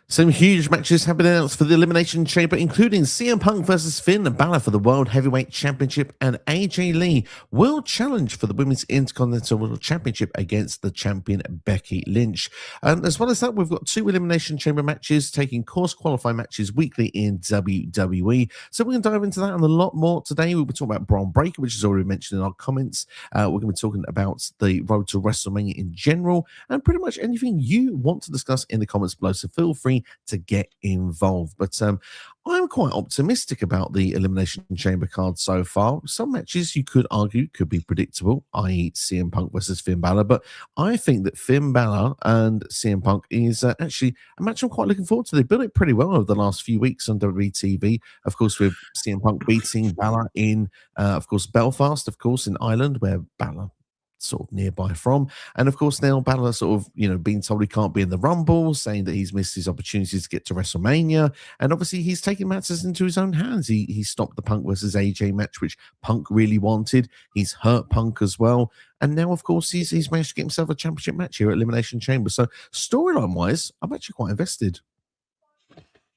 Some huge matches have been announced for the Elimination Chamber, including CM Punk versus Finn Balor for the World Heavyweight Championship, and AJ Lee will challenge for the Women's Intercontinental World Championship against the champion Becky Lynch. And as well as that, we've got two Elimination Chamber matches taking course qualifying matches weekly in WWE. So we're going to dive into that and a lot more today. We'll be talking about Braun Breaker, which is already mentioned in our comments. We're going to be talking about the road to WrestleMania in general, and pretty much anything you want to discuss in the comments below. So feel free to get involved. But I'm quite optimistic about the Elimination Chamber card so far. Some matches you could argue could be predictable, i.e. CM Punk versus Finn Balor, but I think that Finn Balor and CM Punk is actually a match I'm quite looking forward to. They built it pretty well over the last few weeks on WWE TV, of course, with CM Punk beating Balor in, of course, Belfast, of course, in Ireland, where Balor sort of nearby from. And of course, now Balor sort of, being told he can't be in the Rumble, saying that he's missed his opportunities to get to WrestleMania. And obviously, he's taking matters into his own hands. He stopped the Punk versus AJ match, which Punk really wanted. He's hurt Punk as well. And now, of course, he's managed to get himself a championship match here at Elimination Chamber. So storyline-wise, I'm actually quite invested.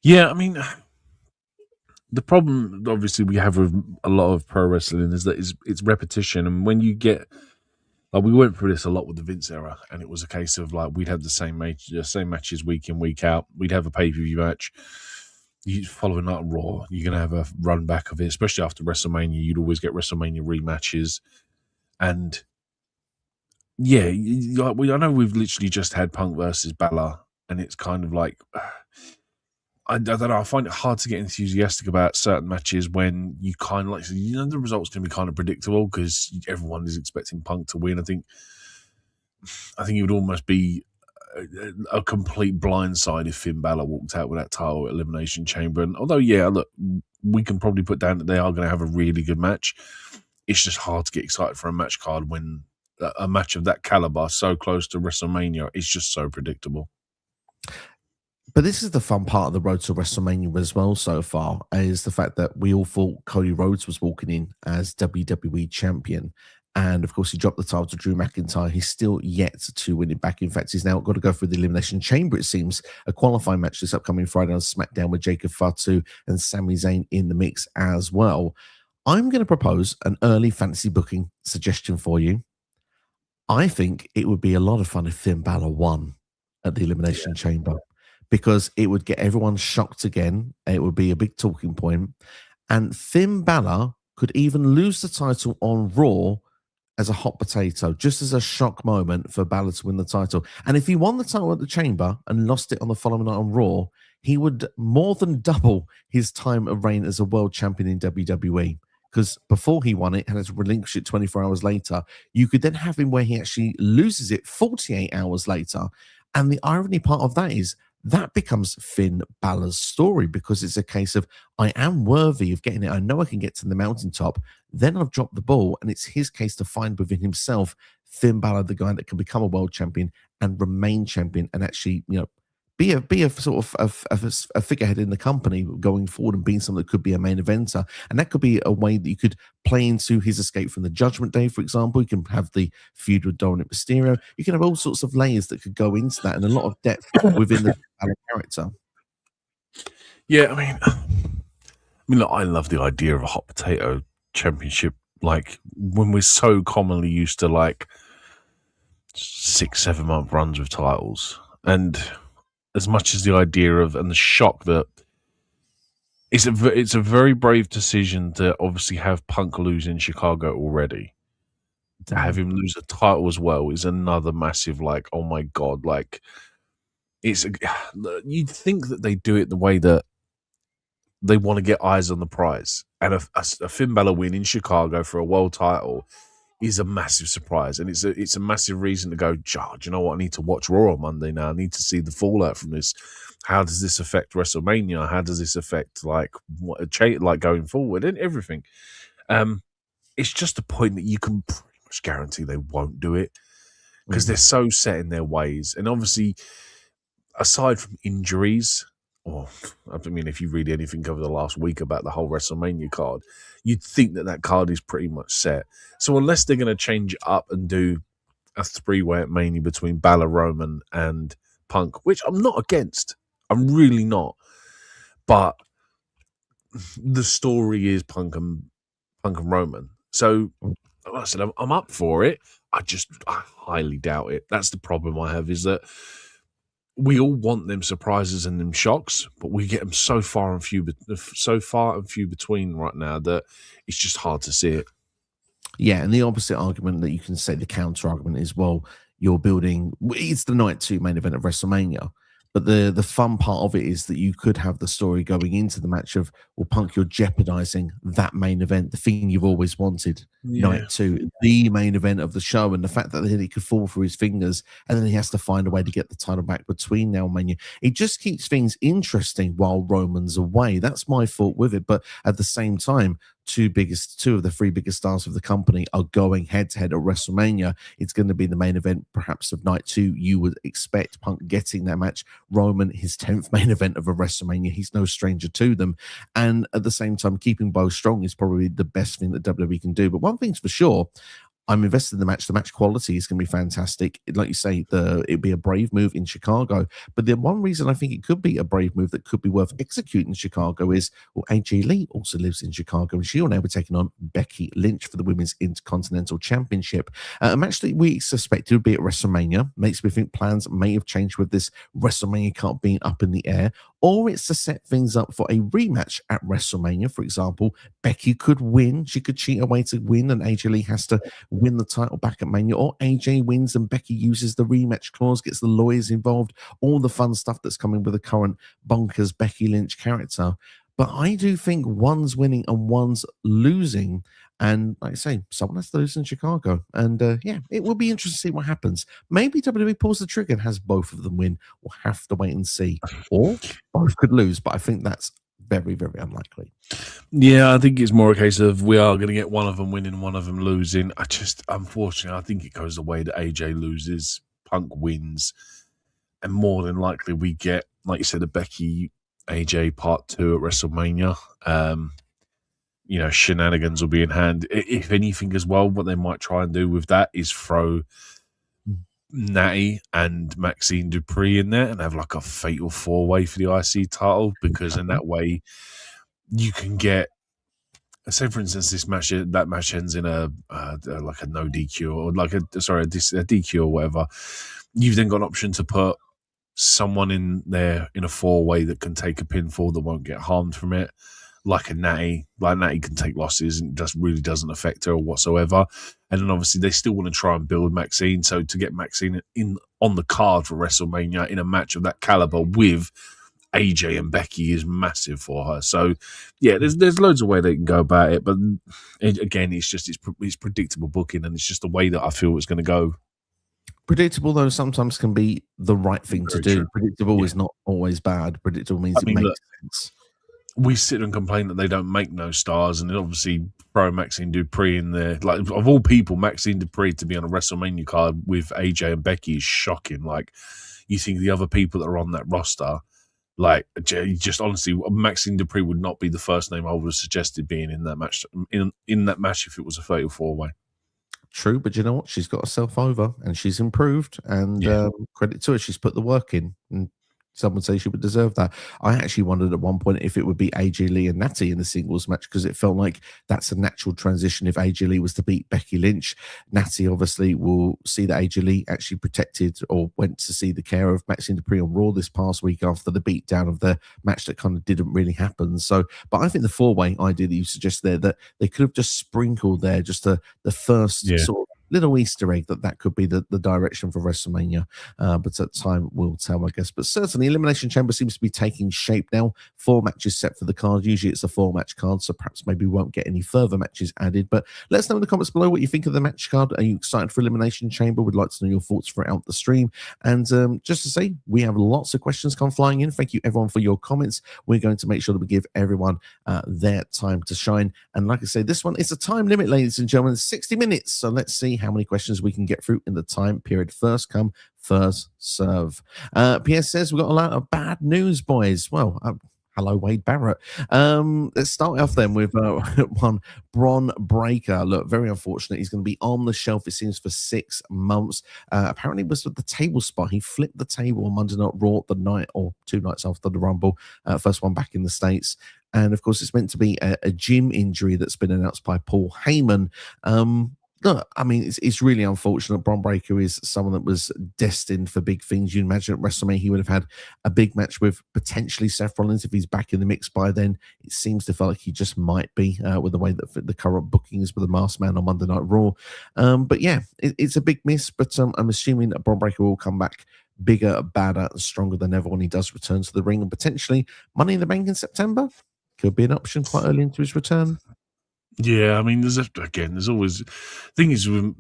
Yeah, I mean, the problem, obviously, we have with a lot of pro wrestling is that it's repetition. And when you get... we went through this a lot with the Vince era, and it was a case of we'd have the same matches week in, week out. We'd have a pay-per-view match. Following that on Raw, you're going to have a run back of it, especially after WrestleMania. You'd always get WrestleMania rematches. And yeah, I know we've literally just had Punk versus Balor, and it's kind of like... I don't know. I find it hard to get enthusiastic about certain matches when you kind of the results can be kind of predictable because everyone is expecting Punk to win. I think it would almost be a complete blindside if Finn Balor walked out with that title at Elimination Chamber. And although, yeah, look, we can probably put down that they are going to have a really good match. It's just hard to get excited for a match card when a match of that caliber, so close to WrestleMania, is just so predictable. But this is the fun part of the road to WrestleMania as well so far, is the fact that we all thought Cody Rhodes was walking in as WWE champion. And of course, he dropped the title to Drew McIntyre. He's still yet to win it back. In fact, he's now got to go through the Elimination Chamber, it seems, a qualifying match this upcoming Friday on SmackDown with Jacob Fatu and Sami Zayn in the mix as well. I'm going to propose an early fantasy booking suggestion for you. I think it would be a lot of fun if Finn Balor won at the Elimination Chamber, because it would get everyone shocked again. It would be a big talking point. And Finn Balor could even lose the title on Raw as a hot potato, just as a shock moment for Balor to win the title. And if he won the title at the Chamber and lost it on the following night on Raw, he would more than double his time of reign as a world champion in WWE. Because before he won it, had to relinquish it 24 hours later. You could then have him where he actually loses it 48 hours later. And the irony part of that is, that becomes Finn Balor's story, because it's a case of, I am worthy of getting it. I know I can get to the mountaintop. Then I've dropped the ball, and it's his case to find within himself Finn Balor, the guy that can become a world champion and remain champion, and actually, be a sort of a figurehead in the company going forward and being someone that could be a main eventer. And that could be a way that you could play into his escape from the Judgment Day, for example. You can have the feud with Dominic Mysterio. You can have all sorts of layers that could go into that, and a lot of depth within the character. Yeah, I mean, look, I love the idea of a hot potato championship. When we're so commonly used to 6-7 month runs with titles, and as much as the idea of and the shock that it's a very brave decision to obviously have Punk lose in Chicago already. To have him lose a title as well is another massive oh my god, you'd think that they do it the way that they want to get eyes on the prize, and a Finn Balor win in Chicago for a world title is a massive surprise, and it's a massive reason to go, do you know what, I need to watch Raw on Monday now. I need to see the fallout from this. How does this affect WrestleMania? How does this affect going forward and everything? It's just a point that you can pretty much guarantee they won't do it, because they're so set in their ways. And obviously, aside from injuries, if you read anything over the last week about the whole WrestleMania card, you'd think that card is pretty much set. So unless they're going to change it up and do a 3-way at Mania between Balor, Roman, and Punk, which I'm not against. I'm really not. But the story is Punk and Roman. So, like I said, I'm up for it. I highly doubt it. That's the problem I have, is that we all want them surprises and them shocks, but we get them so far and few between right now that it's just hard to see it. Yeah, and the opposite argument that you can say, the counter argument is, well, you're building. It's the night 2 main event of WrestleMania, but the fun part of it is that you could have the story going into the match of, well, Punk, you're jeopardizing that main event, the thing you've always wanted. Night 2, the main event of the show, and the fact that he could fall through his fingers, and then he has to find a way to get the title back between now and Mania. It just keeps things interesting while Roman's away. That's my fault with it, but at the same time, two of the 3 biggest stars of the company are going head to head at WrestleMania. It's going to be the main event, perhaps, of night 2. You would expect Punk getting that match. Roman, his 10th main event of a WrestleMania. He's no stranger to them. And at the same time, keeping both strong is probably the best thing that WWE can do. But one thing's for sure, I'm invested in the match. The match quality is going to be fantastic. Like you say, it'd be a brave move in Chicago. But the one reason I think it could be a brave move that could be worth executing in Chicago is, well, AJ Lee also lives in Chicago, and she'll now be taking on Becky Lynch for the Women's Intercontinental Championship. A match that we suspected would be at WrestleMania. Makes me think plans may have changed with this WrestleMania card being up in the air, or it's to set things up for a rematch at WrestleMania. For example, Becky could win. She could cheat her way to win, and AJ Lee has to win the title back at Mania, or AJ wins and Becky uses the rematch clause, gets the lawyers involved, all the fun stuff that's coming with the current bonkers Becky Lynch character. But I do think one's winning and one's losing. And like I say, someone has to lose in Chicago. And yeah, it will be interesting to see what happens. Maybe WWE pulls the trigger and has both of them win. We'll have to wait and see. Or both could lose, but I think that's very, very unlikely. Yeah, I think it's more a case of we are going to get one of them winning, one of them losing. Unfortunately, I think it goes the way that AJ loses, Punk wins, and more than likely we get, like you said, a Becky AJ part 2 at WrestleMania. Shenanigans will be in hand. If anything as well, what they might try and do with that is throw Natty and Maxine Dupree in there and have like a fatal 4-way for the IC title, because in that way you can get, say for instance, that match ends in a like a no DQ or like a DQ or whatever. You've then got an option to put someone in there in a 4-way that can take a pinfall that won't get harmed from it, like a Natty. Like Natty can take losses and just really doesn't affect her whatsoever. And then obviously they still want to try and build Maxine. So to get Maxine on the card for WrestleMania in a match of that caliber with AJ and Becky is massive for her. So yeah, there's loads of ways they can go about it, but it's predictable booking, and it's just the way that I feel it's going to go. Predictable, though, sometimes can be the right thing to do. True. Predictable is not always bad. Predictable means it makes sense. We sit and complain that they don't make no stars, and then obviously throw Maxine Dupree in there. Like, of all people, Maxine Dupree to be on a WrestleMania card with AJ and Becky is shocking. Like, you think the other people that are on that roster, like, just honestly, Maxine Dupree would not be the first name I would have suggested being in that match. In that match, if it was a 34-way. True, but you know what? She's got herself over, and she's improved. And credit to her, she's put the work in. And some would say she would deserve that. I actually wondered at one point if it would be AJ Lee and Natty in the singles match, because it felt like that's a natural transition if AJ Lee was to beat Becky Lynch. Natty obviously will see that AJ Lee actually protected or went to see the care of Maxine Dupree on Raw this past week after the beatdown of the match that kind of didn't really happen. So, but I think the 4-way idea that you suggest there, that they could have just sprinkled there just the first sort of little Easter egg that could be the direction for WrestleMania, but at time will tell, I guess. But certainly, Elimination Chamber seems to be taking shape now. 4 matches set for the card. Usually, it's a 4-match card, so perhaps maybe we won't get any further matches added. But let us know in the comments below what you think of the match card. Are you excited for Elimination Chamber? We'd like to know your thoughts throughout the stream. And just to say, we have lots of questions come flying in. Thank you, everyone, for your comments. We're going to make sure that we give everyone their time to shine. And like I say, this one is a time limit, ladies and gentlemen, 60 minutes. So let's see how many questions we can get through in the time period. First come, first serve. PS says we've got a lot of bad news, boys. Well, Hello, Wade Barrett. Let's start off then with one Bron Breakker. Look, very unfortunate. He's going to be on the shelf, it seems, for 6 months. Apparently, it was with the table spot. He flipped the table on Monday Night Raw the night or 2 nights after the Rumble, first one back in the States. And of course, it's meant to be a gym injury that's been announced by Paul Heyman. Look, I mean, it's really unfortunate. Bron Breakker is someone that was destined for big things. You'd imagine at WrestleMania he would have had a big match with potentially Seth Rollins if he's back in the mix by then. It seems to feel like he just might be with the way that the current booking is with the Masked Man on Monday Night Raw. But yeah, it's a big miss. But I'm assuming that Bron Breakker will come back bigger, badder, and stronger than ever when he does return to the ring, and potentially Money in the Bank in September could be an option quite early into his return. Yeah, I mean, there's always thing is you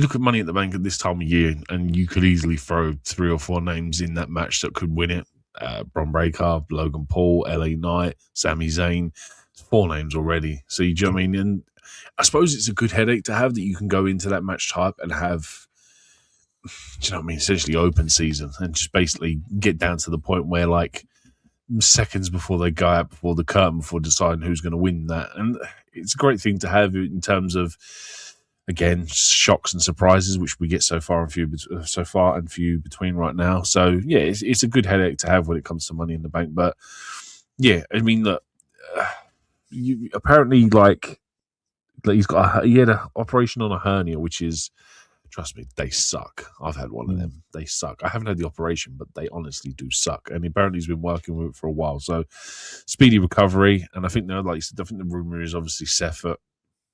look at Money at the Bank at this time of year, and you could easily throw 3 or 4 names in that match that could win it. Bron Breakker, Logan Paul, LA Knight, Sami Zayn. It's 4 names already. So you know what I mean? And I suppose it's a good headache to have that you can go into that match type and have, you know what I mean, essentially open season and just basically get down to the point where like seconds before they go out before the curtain before deciding who's going to win that. And it's a great thing to have in terms of, again, shocks and surprises, which we get so far and few between right now. So yeah, it's a good headache to have when it comes to Money in the Bank. But yeah, I mean, look, you apparently like he had an operation on a hernia, which is, trust me, they suck. I've had one of them. They suck. I haven't had the operation, but they honestly do suck. And apparently he's been working with it for a while. So speedy recovery. And I think, like you said, I think the rumor is obviously Seth at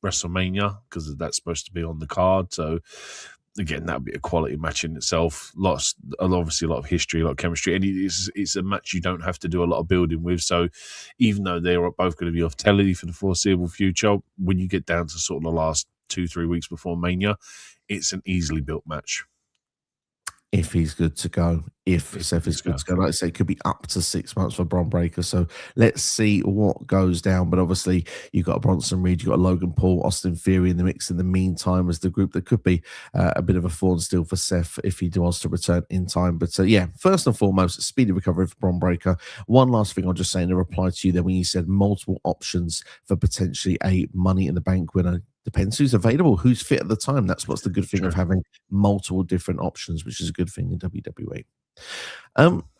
WrestleMania because that's supposed to be on the card. So again, that would be a quality match in itself. Obviously a lot of history, a lot of chemistry. And it's a match you don't have to do a lot of building with. So even though they're both going to be off telly for the foreseeable future, when you get down to sort of the last 2-3 weeks before Mania, it's an easily built match. If he's good to go, if Seth is good to go, like I say, it could be up to 6 months for Bron Breakker. So let's see what goes down. But obviously, you've got Bronson Reed, you've got Logan Paul, Austin Theory in the mix in the meantime as the group that could be a bit of a thorn still for Seth if he wants to return in time. But yeah, first and foremost, speedy recovery for Bron Breakker. One last thing I'll just say in a reply to you there when you said multiple options for potentially a Money in the Bank winner. Depends who's available, who's fit at the time. That's what's the good thing of having multiple different options, which is a good thing in WWE.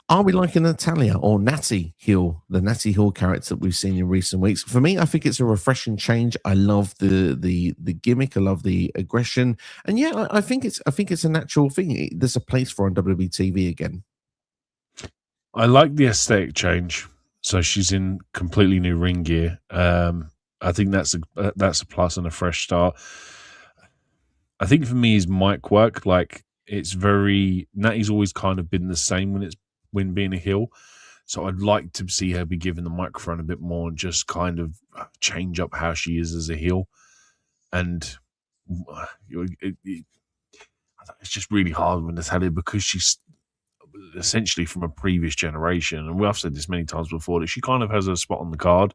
Are we liking Natalia or Natty Hill, the Natty Hill character that we've seen in recent weeks? For me, I think it's a refreshing change. I love the gimmick. I love the aggression, and yeah, I think it's a natural thing. There's a place for her on WWE TV again. I like the aesthetic change. So she's in completely new ring gear. I think that's a plus and a fresh start. I think for me is mic work. Like it's very Natty's always kind of been the same when being a heel. So I'd like to see her be given the microphone a bit more and just kind of change up how she is as a heel. And it's just really hard with Natalia because she's essentially from a previous generation. And I've said this many times before that she kind of has a spot on the card.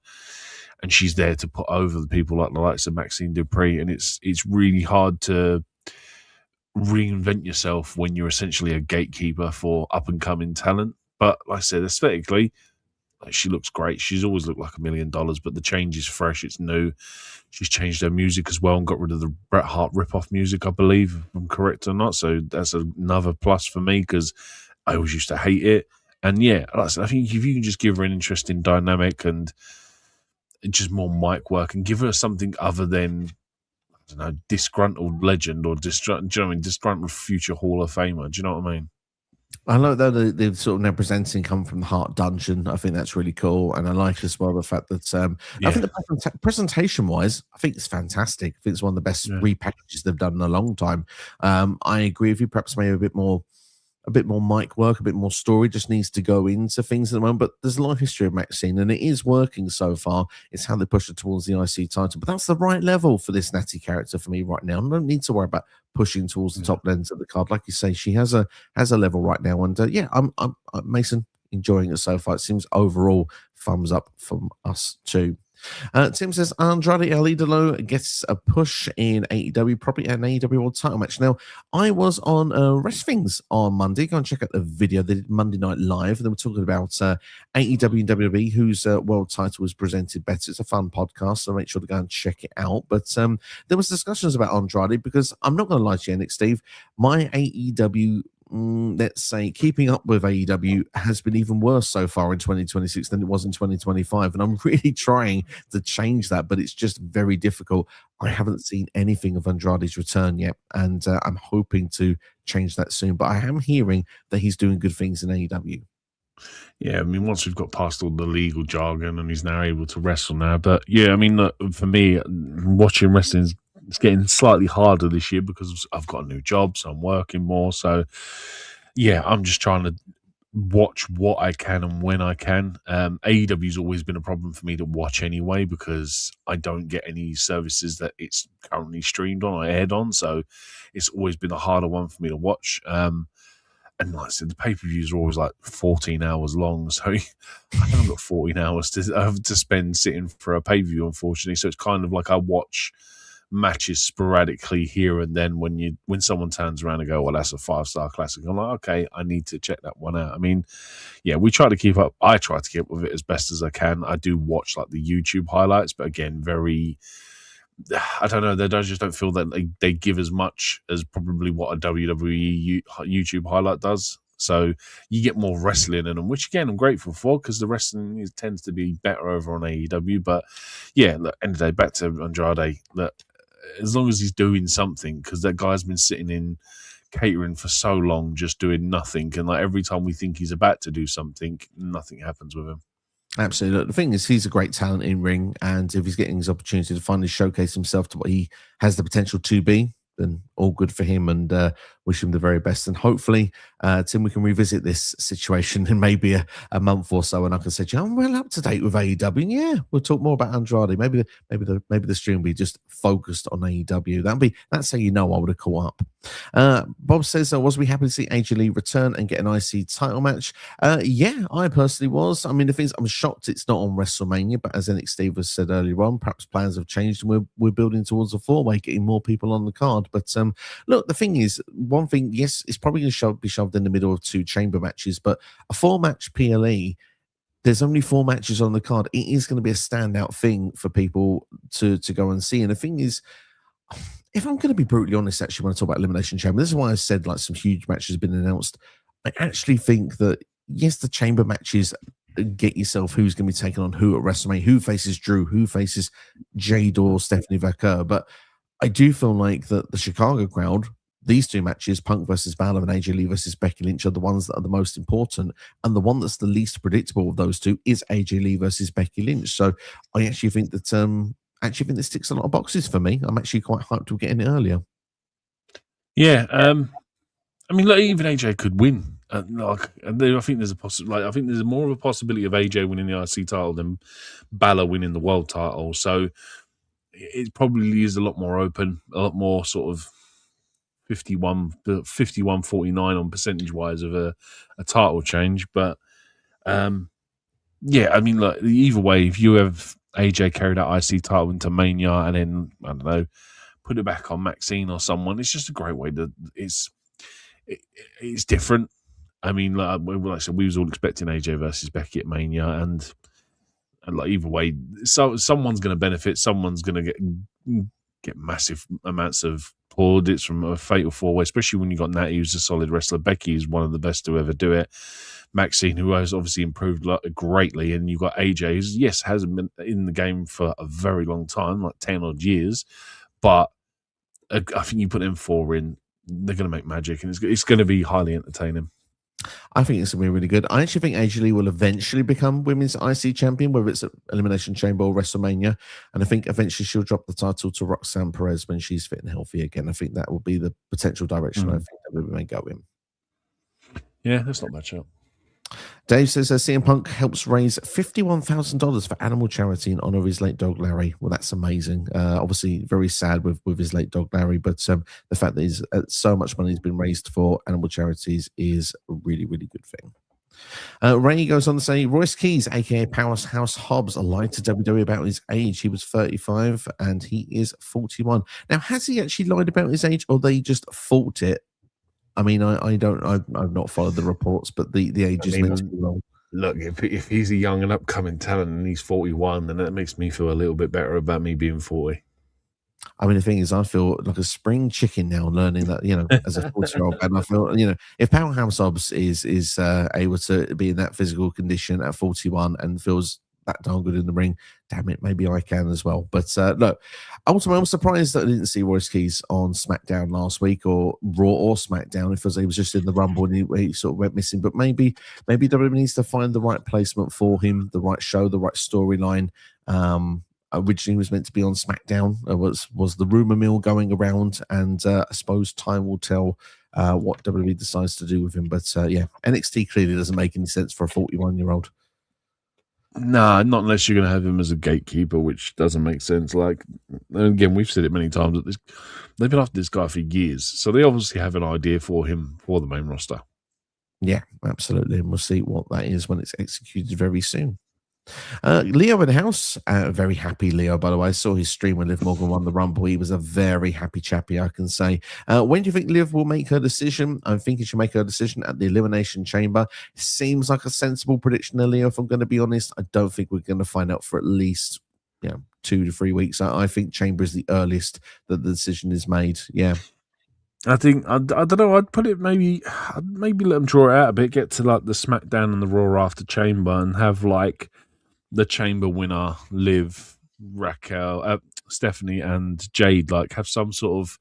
And she's there to put over the people like the likes of Maxine Dupree. And it's really hard to reinvent yourself when you're essentially a gatekeeper for up-and-coming talent. But like I said, aesthetically, she looks great. She's always looked like $1 million, but the change is fresh. It's new. She's changed her music as well and got rid of the Bret Hart rip-off music, I believe, if I'm correct or not. So that's another plus for me because I always used to hate it. And yeah, like I said, I think if you can just give her an interesting dynamic and just more mic work and give her something other than, I don't know, disgruntled legend or disgruntled future Hall of Famer. Do you know what I mean? I like that they're sort of now presenting come from the Heart Dungeon. I think that's really cool. And I like as well the fact that I think the presentation wise, I think it's fantastic. I think it's one of the best repackages they've done in a long time. I agree with you, perhaps maybe a bit more mic work, a bit more story just needs to go into things at the moment. But there's a lot of history of Maxine, and it is working so far. It's how they push her towards the IC title. But that's the right level for this Natty character for me right now. I don't need to worry about pushing towards the top ends of the card. Like you say, she has a level right now. And I'm Mason enjoying it so far. It seems overall thumbs up from us too. Tim says Andrade El Idolo gets a push in AEW, probably an AEW World Title match. Now, I was on Wrestling's on Monday. Go and check out the video. They did Monday Night Live. They were talking about AEW and WWE, whose world title was presented better. It's a fun podcast, so make sure to go and check it out. But there was discussions about Andrade because I'm not going to lie to you, Nick, Steve. My AEW let's say keeping up with AEW has been even worse so far in 2026 than it was in 2025, and I'm really trying to change that, but it's just very difficult. I haven't seen anything of Andrade's return yet, and I'm hoping to change that soon, but I am hearing that he's doing good things in AEW. Yeah, I mean, once we've got past all the legal jargon and he's now able to wrestle now. But yeah, I mean, look, for me, watching wrestling it's getting slightly harder this year because I've got a new job, so I'm working more. So yeah, I'm just trying to watch what I can and when I can. AEW's always been a problem for me to watch anyway because I don't get any services that it's currently streamed on or aired on. So it's always been a harder one for me to watch. And like I said, the pay-per-views are always like 14 hours long. So I haven't got 14 hours to spend sitting for a pay-per-view, unfortunately. So it's kind of like I watch matches sporadically here and then when someone turns around and go, well, that's a 5-star classic. I'm like, okay, I need to check that one out. I mean, yeah, we try to keep up. I try to keep up with it as best as I can. I do watch like the YouTube highlights, but again, I don't know. I just don't feel that they give as much as probably what a WWE YouTube highlight does. So you get more wrestling in them, which again I'm grateful for because the wrestling tends to be better over on AEW. But yeah, look, end of the day, back to Andrade. Look, as long as he's doing something, because that guy's been sitting in catering for so long, just doing nothing, and like every time we think he's about to do something, nothing happens with him. Absolutely. Look, the thing is, he's a great talent in ring, and if he's getting his opportunity to finally showcase himself to what he has the potential to be, then all good for him, and wish him the very best. And hopefully, Tim, we can revisit this situation in maybe a month or so, and I can say, I'm well up to date with AEW. And yeah, we'll talk more about Andrade. Maybe the stream will be just focused on AEW. That's how you know I would have caught up. Bob says, was we happy to see AJ Lee return and get an IC title match? Yeah, I personally was. I mean, the thing is, I'm shocked it's not on WrestleMania, but as Nick Steve has said earlier on, perhaps plans have changed and we're building towards a 4-way, getting more people on the card. But look, the thing is, one thing, yes, it's probably going to be shoved in the middle of 2 chamber matches, but a 4-match PLE, there's only 4 matches on the card. It is going to be a standout thing for people to go and see. And the thing is, if I'm going to be brutally honest, actually, when I talk about Elimination Chamber, this is why I said like some huge matches have been announced. I actually think that, yes, the chamber matches get yourself who's going to be taking on who at WrestleMania, who faces Drew, who faces Jade or Stephanie Vaquer. But I do feel like that the Chicago crowd, these 2 matches, Punk versus Balor and AJ Lee versus Becky Lynch, are the ones that are the most important. And the one that's the least predictable of those 2 is AJ Lee versus Becky Lynch. So I actually think that this ticks a lot of boxes for me. I'm actually quite hyped to getting it earlier. Yeah, I mean, like, even AJ could win. I think there's I think there's more of a possibility of AJ winning the IC title than Balor winning the world title. So it probably is a lot more open, a lot more sort of 51-49 on percentage wise of a title change. But yeah, I mean, look, either way, if you have AJ carry that IC title into Mania and then, I don't know, put it back on Maxine or someone, it's just a great way to, it's different. I mean, like I said, we was all expecting AJ versus Becky at Mania, and like either way, so someone's going to benefit. Someone's going to get massive amounts of plaudits from a fatal 4-way, especially when you got Natty, who's a solid wrestler. Becky is one of the best to ever do it. Maxine, who has obviously improved greatly, and you've got AJ, who yes hasn't been in the game for a very long time, like 10 odd years, but I think you put them 4 in, they're going to make magic, and it's going to be highly entertaining. I think it's going to be really good. I actually think AJ Lee will eventually become women's IC champion, whether it's at Elimination Chamber or WrestleMania. And I think eventually she'll drop the title to Roxanne Perez when she's fit and healthy again. I think that will be the potential direction I think that we may go in. Yeah, that's not bad shout. Dave says CM Punk helps raise $51,000 for animal charity in honor of his late dog Larry. Well, that's amazing. Obviously, very sad with his late dog Larry, but the fact that so much money has been raised for animal charities is a really, really good thing. Ray goes on to say Royce Keys, aka Powerhouse Hobbs, lied to WWE about his age. He was 35 and he is 41. Now, has he actually lied about his age, or they just thought it? I mean, I've not followed the reports, but the age is meant to be wrong. Look, if he's a young and upcoming talent and he's 41, then that makes me feel a little bit better about me being 40. I mean, the thing is, I feel like a spring chicken now, learning that, as a 40-year-old man. I feel, if Powerhouse Hobbs is able to be in that physical condition at 41 and feels that darn good in the ring, damn it, maybe I can as well. But look, ultimately, I'm surprised that I didn't see Royce Keys on SmackDown last week, or Raw or SmackDown, if he was just in the Rumble and he sort of went missing. But maybe WWE needs to find the right placement for him, the right show, the right storyline. Originally was meant to be on SmackDown, was the rumor mill going around, and I suppose time will tell what WWE decides to do with him. But yeah, NXT clearly doesn't make any sense for a 41-year-old. Nah, not unless you're going to have him as a gatekeeper, which doesn't make sense. Like, and again, we've said it many times that they've been after this guy for years, so they obviously have an idea for him for the main roster. Yeah, absolutely, and we'll see what that is when it's executed very soon. Leo in the house, very happy Leo, by the way. I saw his stream when Liv Morgan won the Rumble. He was a very happy chappy, I can say. When do you think Liv will make her decision? I think she should make her decision at the Elimination Chamber. Seems like a sensible prediction there, Leo, if I'm going to be honest. I don't think we're going to find out for at least 2 to 3 weeks. I think Chamber is the earliest that the decision is made. Yeah. I think I don't know. I'd put it maybe let them draw it out a bit, get to like the SmackDown and the Raw after Chamber, and have like the Chamber winner, Liv, Raquel, Stephanie, and Jade, like have some sort of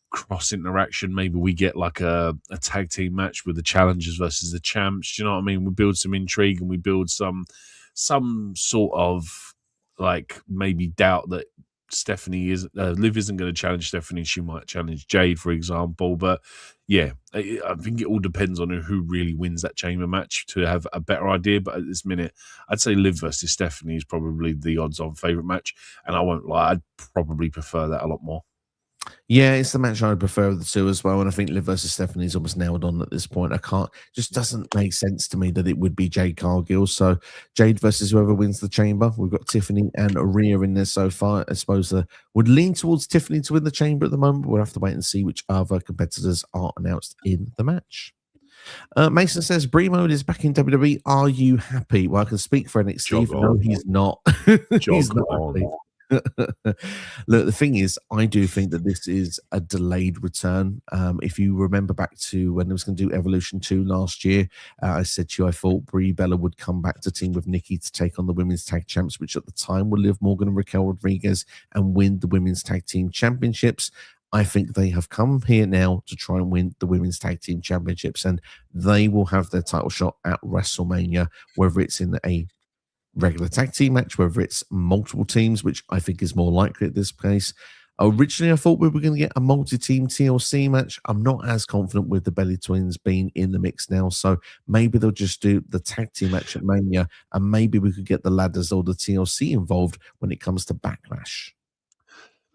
cross interaction. Maybe we get like a tag team match with the challengers versus the champs. Do you know what I mean? We build some intrigue and we build some sort of like maybe doubt that Stephanie is Liv isn't going to challenge Stephanie. She might challenge Jade, for example. But yeah, I think it all depends on who really wins that Chamber match to have a better idea. But at this minute, I'd say Liv versus Stephanie is probably the odds-on favorite match, and I won't lie, I'd probably prefer that a lot more. Yeah, it's the match I prefer of the two as well. And I think Liv versus Stephanie is almost nailed on at this point. Just doesn't make sense to me that it would be Jade Cargill. So Jade versus whoever wins the Chamber. We've got Tiffany and Rhea in there so far. I suppose would lean towards Tiffany to win the Chamber at the moment. We'll have to wait and see which other competitors are announced in the match. Mason says, Brie Mode is back in WWE. Are you happy? Well, I can speak for NXT. No, he's not. He's not happy. Look, the thing is, I do think that this is a delayed return. If you remember back to when I was going to do Evolution 2 last year, I said to you I thought Brie Bella would come back to team with Nikki to take on the women's tag champs, which at the time were Liv Morgan and Raquel Rodriguez, and win the women's tag team championships. I think they have come here now to try and win the women's tag team championships, and they will have their title shot at WrestleMania, whether it's in a regular tag team match, whether it's multiple teams, which I think is more likely at this case. Originally, I thought we were going to get a multi-team TLC match. I'm not as confident with the Belly Twins being in the mix now, so maybe they'll just do the tag team match at Mania, and maybe we could get the ladders or the TLC involved when it comes to Backlash.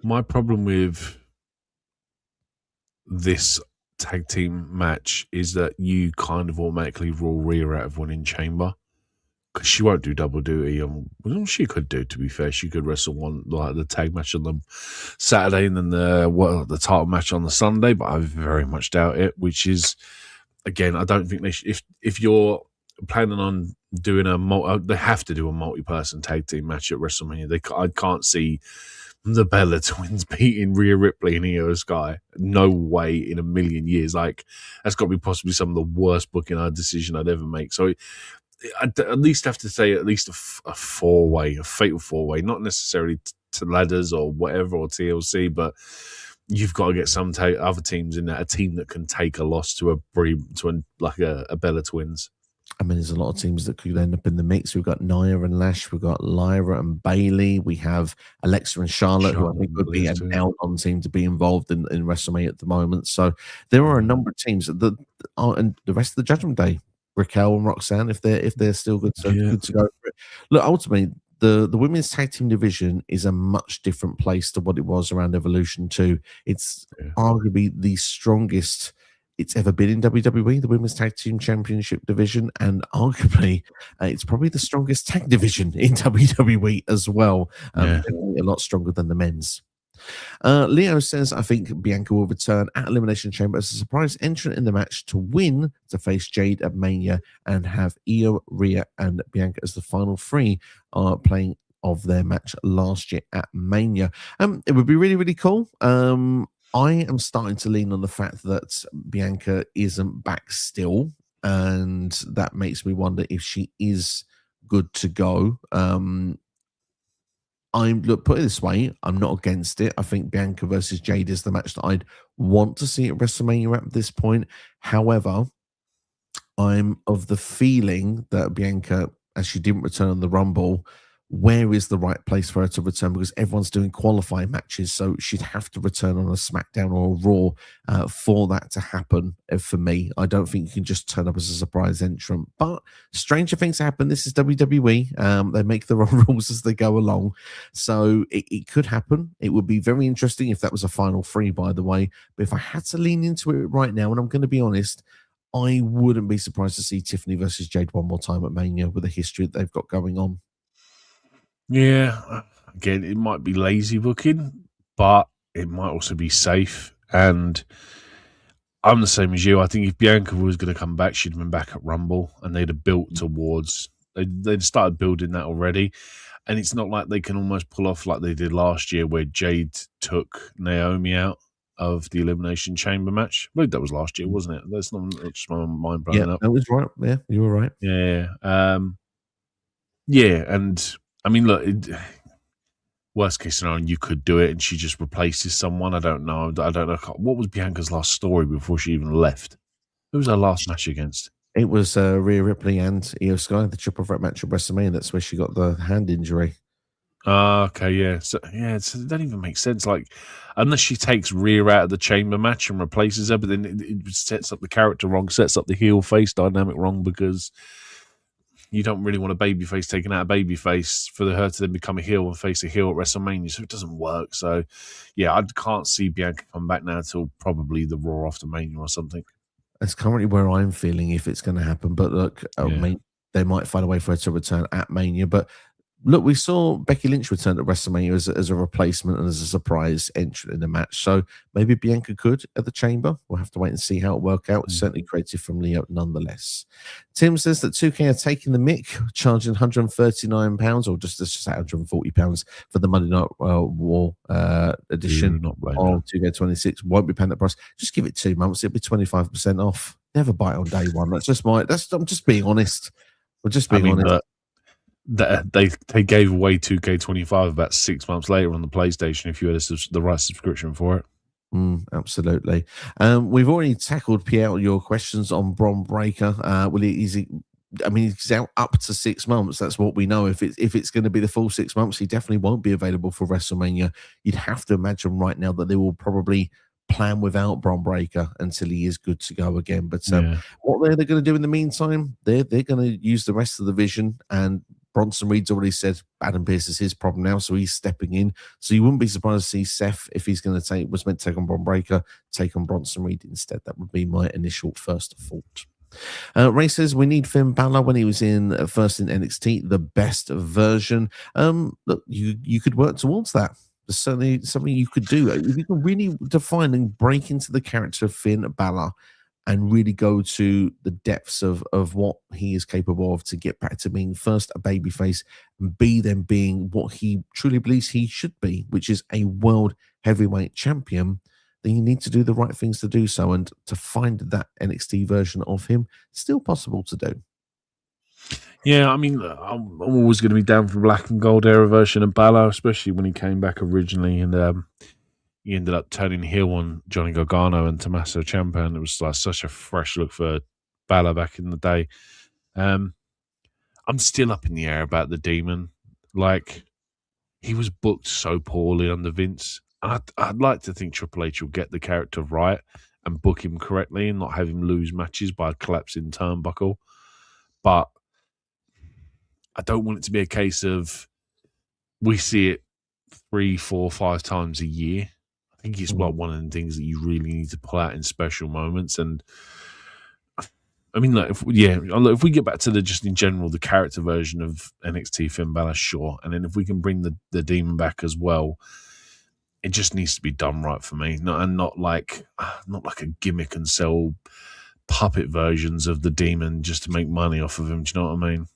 My problem with this tag team match is that you kind of automatically rule Rhea out of winning Chamber. Because she won't do double duty. She could do, to be fair. She could wrestle the tag match on the Saturday and then the title match on the Sunday, but I very much doubt it. Which is, again, I don't think if you're planning on doing they have to do a multi-person tag team match at WrestleMania. I can't see the Bella Twins beating Rhea Ripley and Io Sky. No way in a million years. Like, that's got to be possibly some of the worst booking decision I'd ever make. So I'd at least have to say at least a four-way, a fatal four-way, not necessarily to ladders or whatever or TLC, but you've got to get some other teams in there, a team that can take a loss to a Bella Twins. I mean, there's a lot of teams that could end up in the mix. We've got Nia and Lash. We've got Lyra and Bailey. We have Alexa and Charlotte, who I think would be an out-on team to be involved in WrestleMania at the moment. So there are a number of teams and the rest of the Judgment Day. Raquel and Roxanne, if they're still good to go for it. Look, ultimately, the women's tag team division is a much different place to what it was around Evolution 2. It's arguably the strongest it's ever been in WWE, the Women's Tag Team Championship division, and arguably it's probably the strongest tag division in WWE as well. Yeah. Definitely a lot stronger than the men's. Leo says, I think Bianca will return at Elimination Chamber as a surprise entrant in the match to win to face Jade at Mania and have Io, Rhea, and Bianca as the final three playing of their match last year at Mania. It would be really, really cool. I am starting to lean on the fact that Bianca isn't back still, and that makes me wonder if she is good to go. Put it this way, I'm not against it. I think Bianca versus Jade is the match that I'd want to see at WrestleMania at this point. However, I'm of the feeling that Bianca, as she didn't return on the Rumble, where is the right place for her to return? Because everyone's doing qualifying matches, so she'd have to return on a SmackDown or a Raw for that to happen. For me, I don't think you can just turn up as a surprise entrant. But stranger things happen. This is WWE. They make their own rules as they go along, so it could happen. It would be very interesting if that was a final three, by the way. But if I had to lean into it right now, and I'm going to be honest, I wouldn't be surprised to see Tiffany versus Jade one more time at Mania with the history that they've got going on. Yeah, again, it might be lazy booking, but it might also be safe. And I'm the same as you. I think if Bianca was going to come back, she'd have been back at Rumble, and they'd have built towards. They'd started building that already, and it's not like they can almost pull off like they did last year, where Jade took Naomi out of the Elimination Chamber match. I believe that was last year, wasn't it? That's not just my mind blowing Yeah, up. that was right. Yeah, you were right. Yeah, yeah, and I mean, look, worst case scenario, you could do it, and she just replaces someone. I don't know. What was Bianca's last story before she even left? Who was her last match against? It was Rhea Ripley and Io Sky, the triple threat match at WrestleMania. That's where she got the hand injury. Okay, yeah. So it doesn't even make sense. Like, unless she takes Rhea out of the chamber match and replaces her, but then it sets up the character wrong, sets up the heel face dynamic wrong, because you don't really want a babyface taking out a babyface for her to then become a heel and face a heel at WrestleMania. So it doesn't work. So, yeah, I can't see Bianca come back now until probably the Raw after Mania or something. That's currently where I'm feeling if it's going to happen. But look, I mean, they might find a way for her to return at Mania. But look, we saw Becky Lynch return at WrestleMania as a replacement and as a surprise entrant in the match. So maybe Bianca could at the Chamber. We'll have to wait and see how it works out. It's certainly creative from Leo nonetheless. Tim says that 2K are taking the mick, charging £139 or just let's just say £140 for the Monday Night War edition of 2K26. Won't be paying that price. Just give it 2 months. It'll be 25% off. Never buy it on day one. I'm just being honest. We're just being honest. They gave away 2K25 about 6 months later on the PlayStation if you had the right subscription for it. Absolutely. We've already tackled, Pierre, your questions on Bron Breakker. He's out up to 6 months. That's what we know. If it's going to be the full 6 months, he definitely won't be available for WrestleMania. You'd have to imagine right now that they will probably plan without Bron Breakker until he is good to go again. But what they're going to do in the meantime, they're going to use the rest of the division, and Bronson Reed's already said Adam Pearce is his problem now, so he's stepping in. So you wouldn't be surprised to see Seth, if he's going to was meant to take on Bron Breakker, take on Bronson Reed instead. That would be my initial first thought. Ray says we need Finn Balor when he was first in NXT, the best version. Look, you could work towards that. There's certainly something you could do. If you can really define and break into the character of Finn Balor and really go to the depths of what he is capable of to get back to being first a babyface and then being what he truly believes he should be, which is a world heavyweight champion, then you need to do the right things to do so. And to find that NXT version of him, still possible to do. Yeah, I mean, I'm always going to be down for black and gold era version of Balor, especially when he came back originally and he ended up turning heel on Johnny Gargano and Tommaso Ciampa, and it was like such a fresh look for Balor back in the day. I'm still up in the air about the Demon. Like, he was booked so poorly under Vince. And I'd like to think Triple H will get the character right and book him correctly and not have him lose matches by a collapsing turnbuckle. But I don't want it to be a case of we see it 3, 4, 5 times a year. I think it's like one of the things that you really need to pull out in special moments. And I mean, like, if we get back to just in general, the character version of NXT Finn Balor, sure. And then if we can bring the Demon back as well, it just needs to be done right for me. Not like a gimmick and sell puppet versions of the Demon just to make money off of him. Do you know what I mean?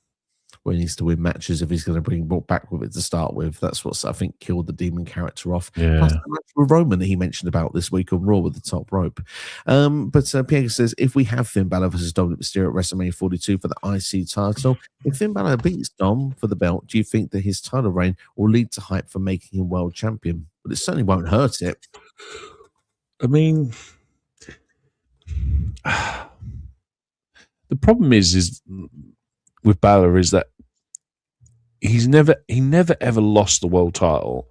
Where he needs to win matches if he's going to bring Brock back with it to start with. That's what's, I think, killed the Demon character off. Yeah. Plus the match with Roman that he mentioned about this week on Raw with the top rope. But Pierre says, if we have Finn Balor versus Dominic Mysterio at WrestleMania 42 for the IC title, if Finn Balor beats Dom for the belt, do you think that his title reign will lead to hype for making him world champion? But it certainly won't hurt it. I mean, the problem is with Balor is that he never ever lost the world title,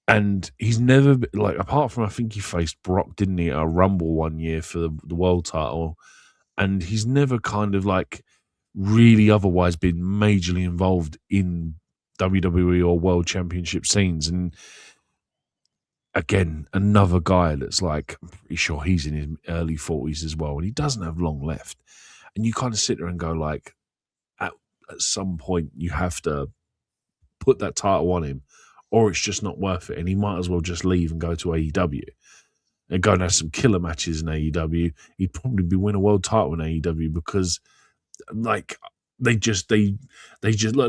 and he's never, like, apart from I think he faced Brock, didn't he, at a Rumble one year for the world title, and he's never kind of like really otherwise been majorly involved in WWE or world championship scenes. And again, another guy that's like, I'm pretty sure he's in his early 40s as well, and he doesn't have long left. And you kind of sit there and go, like, at some point you have to put that title on him, or it's just not worth it, and he might as well just leave and go to AEW and go and have some killer matches in AEW. He'd probably be win a world title in AEW because, like, they just look.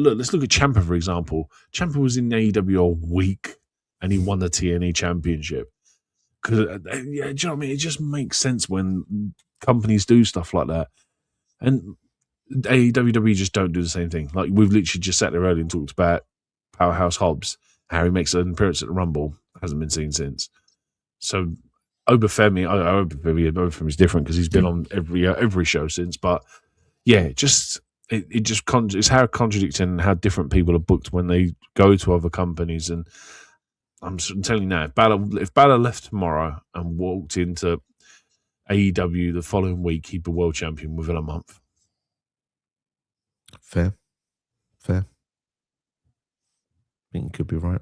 Let's look at Ciampa, for example. Ciampa was in AEW a week and he won the TNA championship. Because do you know what I mean? It just makes sense when companies do stuff like that. And AEW just don't do the same thing. Like, we've literally just sat there earlier and talked about Powerhouse Hobbs, how he makes an appearance at the Rumble, hasn't been seen since. So Obafemi is different because he's been on every show since. But yeah, it's how contradicting how different people are booked when they go to other companies. And I'm telling you now, if Balor left tomorrow and walked into AEW the following week, he'd be world champion within a month. Fair. I think you could be right.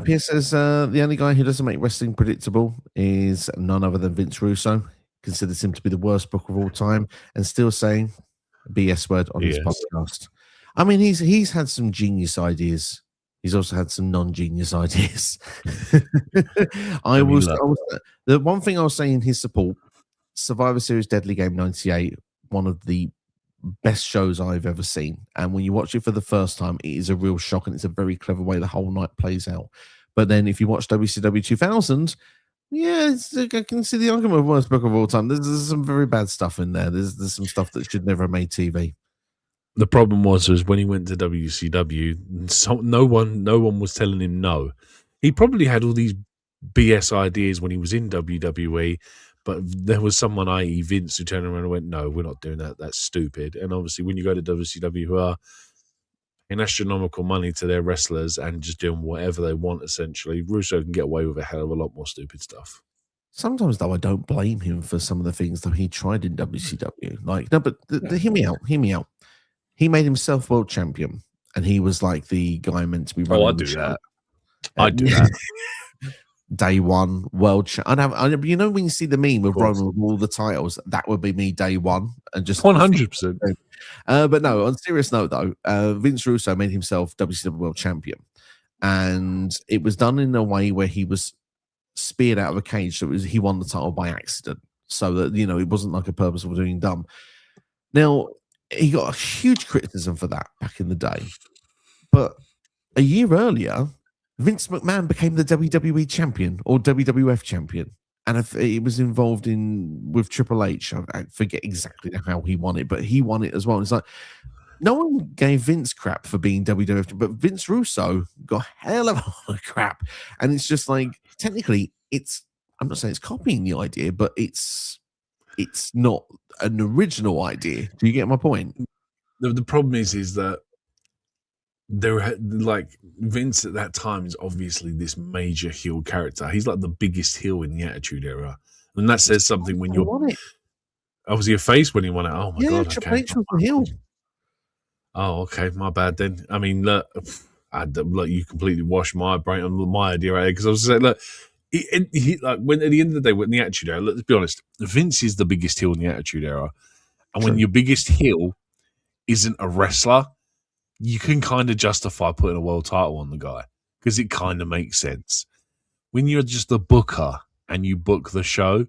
Pierre says the only guy who doesn't make wrestling predictable is none other than Vince Russo. Considers him to be the worst booker of all time, and still saying a BS word on his podcast. I mean, he's had some genius ideas. He's also had some non-genius ideas. The one thing I was saying in his support, Survivor Series Deadly Game 98, one of the best shows I've ever seen. And when you watch it for the first time, it is a real shock, and it's a very clever way the whole night plays out. But then if you watch WCW 2000, yeah, I can see the argument of worst book of all time. There's some very bad stuff in there. There's some stuff that should never have made TV. The problem was when he went to WCW, no one was telling him no. He probably had all these BS ideas when he was in WWE, but there was someone, i.e. Vince, who turned around and went, no, we're not doing that. That's stupid. And obviously when you go to WCW, who are in astronomical money to their wrestlers and just doing whatever they want, essentially, Russo can get away with a hell of a lot more stupid stuff. Sometimes, though, I don't blame him for some of the things that he tried in WCW. Like, no, but hear me out. He made himself world champion, and he was like the guy meant to be running. Oh, I do that. Day one, world champion. You know, when you see the meme with Roman with all the titles, that would be me day one, and just 100%. But no, on a serious note, though, Vince Russo made himself WCW world champion, and it was done in a way where he was speared out of a cage, so he won the title by accident, so that, you know, it wasn't like a purposeful doing dumb. Now, he got a huge criticism for that back in the day, but a year earlier, Vince McMahon became the WWE champion or WWF champion, and it was involved with Triple H. I forget exactly how he won it, but he won it as well. It's like no one gave Vince crap for being WWF, but Vince Russo got a hell of a lot of crap, and it's just like, technically, I'm not saying it's copying the idea, but it's not an original idea. Do you get my point? The problem is that Vince at that time is obviously this major heel character. He's like the biggest heel in the Attitude Era, and that says something when you're. Was he a face when he won it? Oh my god! Triple H was the heel. Oh, okay, my bad then. I mean, look, you completely washed my brain on my idea right there, because I was saying, look, Like when at the end of the day, when the Attitude Era, let's be honest, Vince is the biggest heel in the Attitude Era, and when True. your biggest heel isn't a wrestler, you can kind of justify putting a world title on the guy because it kind of makes sense. When you're just a booker and you book the show,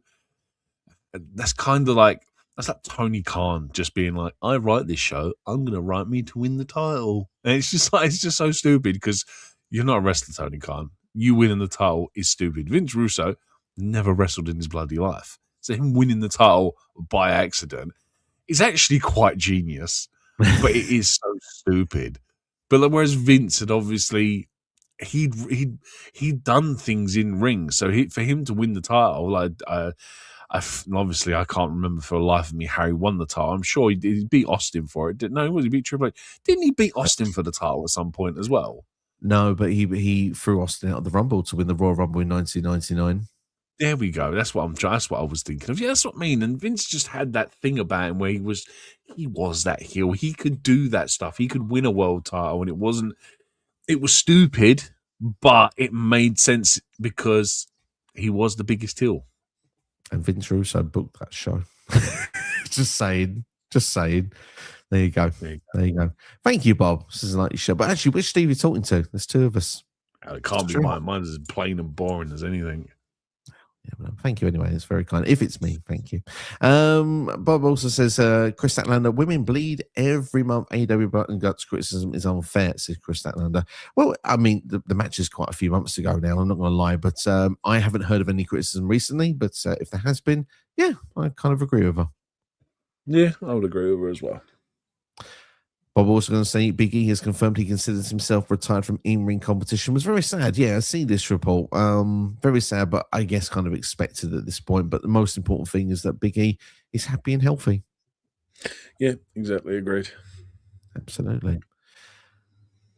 that's kind of like that's like Tony Khan just being like, "I write this show, I'm gonna write me to win the title," and it's just so stupid because you're not a wrestler, Tony Khan. You winning the title is stupid. Vince Russo never wrestled in his bloody life, so him winning the title by accident is actually quite genius, but it is so stupid. But like, whereas Vince had obviously he'd done things in rings, so for him to win the title, like obviously I can't remember for the life of me how he won the title. I'm sure he beat Austin for it. Was he beat Triple H? Didn't he beat Austin for the title at some point as well? No, but he threw Austin out of the Rumble to win the Royal Rumble in 1999. There we go. That's what I was thinking of. Yeah, that's what I mean. And Vince just had that thing about him where he was that heel. He could do that stuff. He could win a world title, and it was stupid, but it made sense because he was the biggest heel. And Vince Russo booked that show. Just saying. There you go. There you go. Thank you, Bob. This isn't like your show. But actually, which Steve are you talking to? There's two of us. It can't be mine. Mine's as plain and boring as anything. Yeah, well, thank you anyway. It's very kind. If it's me, thank you. Bob also says, Chris Statlander, women bleed every month. AEW Blood and Guts criticism is unfair, says Chris Statlander. Well, I mean, the match is quite a few months ago now. I'm not going to lie, but I haven't heard of any criticism recently. But if there has been, yeah, I kind of agree with her. Yeah, I would agree with her as well. Bob also going to say Big E has confirmed he considers himself retired from in-ring competition. It was very sad. Yeah, I see this report. Very sad, but I guess kind of expected at this point. But the most important thing is that Big E is happy and healthy. Yeah, exactly. Agreed. Absolutely.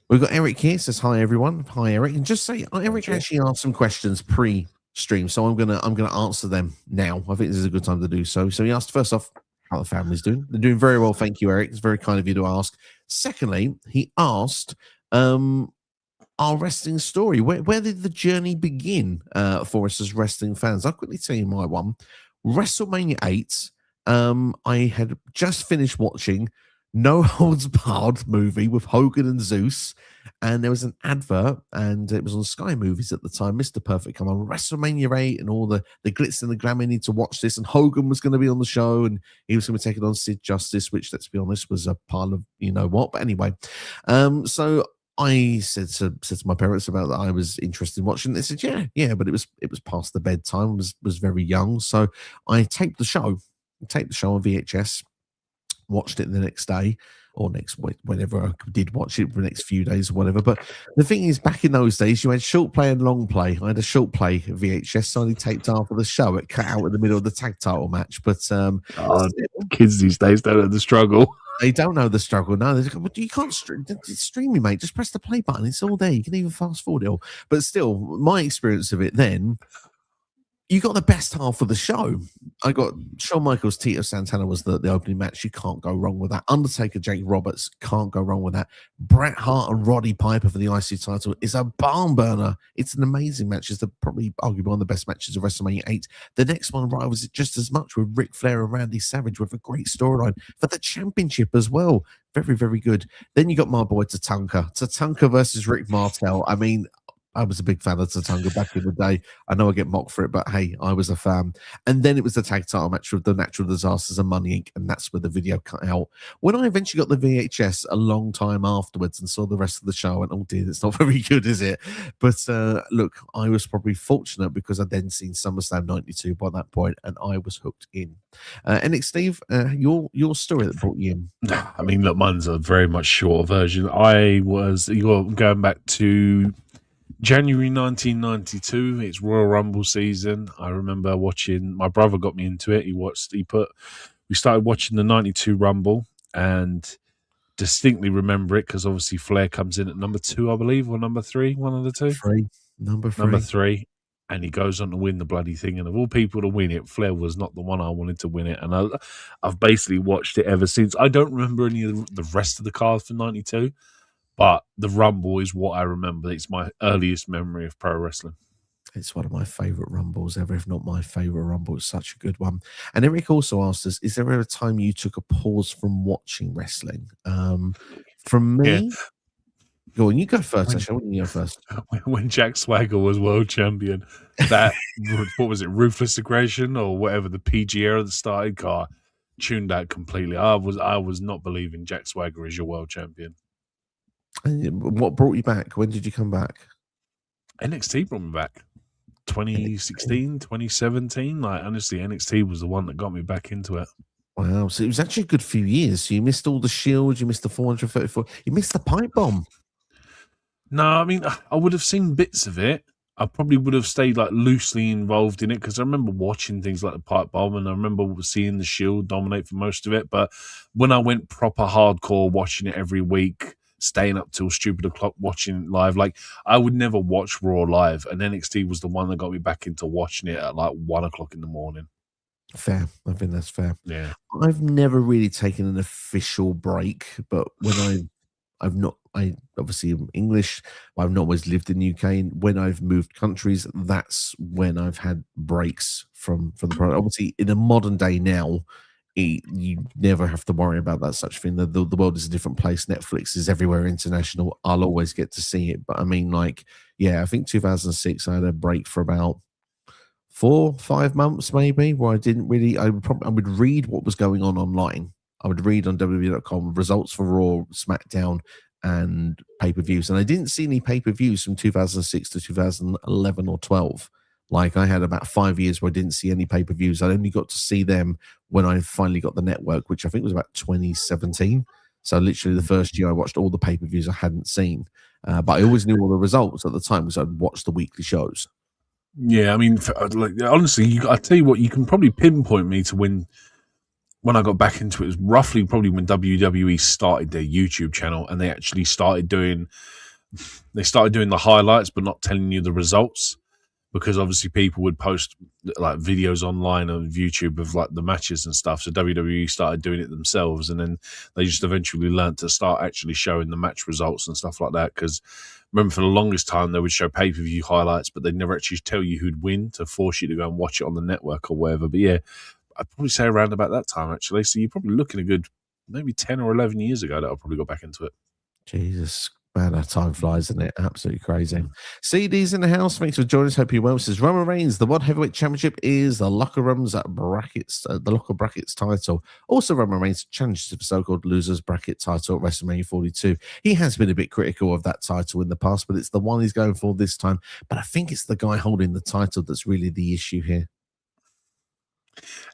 We've got Eric here. Says hi everyone. Hi Eric. And just say Eric actually asked some questions pre-stream, so I'm gonna answer them now. I think this is a good time to do so. So he asked first off, how the family's doing. They're doing very well, thank you, Eric. It's very kind of you to ask. Secondly, he asked our wrestling story. Where did the journey begin for us as wrestling fans? I'll quickly tell you my one. WrestleMania 8, I had just finished watching No Holds Barred movie with Hogan and Zeus, and there was an advert, and it was on Sky Movies at the time. Mr. Perfect come on WrestleMania 8, and all the glitz and the glamour. Need to watch this, and Hogan was going to be on the show, and he was going to take it on Sid Justice, which, let's be honest, was a pile of you know what. But anyway, so I said to my parents about that I was interested in watching. They said, yeah, but it was past the bedtime. Was very young, so I taped the show on VHS. Watched it the next day or whenever I did watch it for the next few days or whatever. But the thing is, back in those days, you had short play and long play. I had a short play VHS, so I taped after the show. It cut out in the middle of the tag title match. But kids these days don't know the struggle. They don't know the struggle. No, well, you can't stream me, mate. Just press the play button. It's all there. You can even fast forward it all. But still, my experience of it then, you got the best half of the show. I got Shawn Michaels, Tito Santana was the opening match. You can't go wrong with that. Undertaker, Jake Roberts, can't go wrong with that. Bret Hart and Roddy Piper for the IC title is a barn burner. It's an amazing match. It's probably arguably one of the best matches of WrestleMania 8. The next one rivals it just as much with Ric Flair and Randy Savage with a great storyline for the championship as well. Very, very good. Then you got my boy Tatanka versus Rick Martel. I mean, I was a big fan of Tatanka back in the day. I know I get mocked for it, but hey, I was a fan. And then it was the tag title match with the Natural Disasters and Money Inc., and that's where the video cut out. When I eventually got the VHS a long time afterwards and saw the rest of the show, I went, oh dear, it's not very good, is it? But look, I was probably fortunate because I'd then seen SummerSlam 92 by that point, and I was hooked in. And Steve, your story that brought you in. I mean, look, mine's a very much shorter version. You're going back to January 1992, it's Royal Rumble season. I remember watching, my brother got me into it. We started watching the 92 Rumble and distinctly remember it because obviously Flair comes in at number 2, I believe, or number 3, one of the two. Number 3. Number 3. And he goes on to win the bloody thing. And of all people to win it, Flair was not the one I wanted to win it. And I've basically watched it ever since. I don't remember any of the rest of the cards for 92. But the Rumble is what I remember. It's my earliest memory of pro wrestling. It's one of my favorite Rumbles ever, if not my favorite Rumble. It's such a good one. And Eric also asked us, is there ever a time you took a pause from watching wrestling? From Yeah, me, go on, you go first, when actually. I want you to go first. when Jack Swagger was world champion, that what was it, Ruthless Aggression or whatever, the PG era that started, car tuned out completely. I was not believing Jack Swagger is your world champion. And what brought you back? When did you come back? NXT brought me back. 2016, 2017. Like, honestly, NXT was the one that got me back into it. Wow. So it was actually a good few years. So you missed all the Shield, you missed the 434, you missed the pipe bomb. No, I mean, I would have seen bits of it. I probably would have stayed like loosely involved in it because I remember watching things like the pipe bomb and I remember seeing the Shield dominate for most of it. But when I went proper hardcore, watching it every week, staying up till stupid o'clock watching it live, like I would never watch Raw live, and NXT was the one that got me back into watching it at like 1 o'clock in the morning. Fair. I think that's fair. Yeah. I've never really taken an official break, but when I obviously am English. I've not always lived in the UK. And when I've moved countries, that's when I've had breaks from the product. Obviously, in a modern day now, you never have to worry about that such thing. The world is a different place. Netflix is everywhere international. I'll always get to see it. But I mean, like, yeah, I think 2006, I had a break for about 4-5 months maybe, where I didn't really. I would read what was going on online. I would read on WWE.com results for Raw, SmackDown, and pay-per-views. And I didn't see any pay-per-views from 2006 to 2011 or 12. Like, I had about 5 years where I didn't see any pay-per-views. I only got to see them when I finally got the network, which I think was about 2017. So literally the first year I watched all the pay-per-views I hadn't seen. But I always knew all the results at the time because I'd watch the weekly shows. Yeah, I mean, like, honestly, I tell you what, you can probably pinpoint me to when I got back into it was roughly probably when WWE started their YouTube channel and they actually started doing the highlights but not telling you the results, because obviously people would post like videos online on YouTube of like the matches and stuff. So WWE started doing it themselves, and then they just eventually learned to start actually showing the match results and stuff like that. Because remember, for the longest time they would show pay-per-view highlights, but they'd never actually tell you who'd win to force you to go and watch it on the network or whatever. But yeah, I'd probably say around about that time, actually. So you're probably looking a good maybe 10 or 11 years ago that I probably got back into it. Jesus, man, that time flies, isn't it? Absolutely crazy. CD's in the house. Thanks for joining us. Hope you're well. Says Roman Reigns, the World Heavyweight Championship is the locker room's brackets, the locker brackets title. Also, Roman Reigns challenges the so-called losers bracket title at WrestleMania 42. He has been a bit critical of that title in the past, but it's the one he's going for this time. But I think it's the guy holding the title that's really the issue here.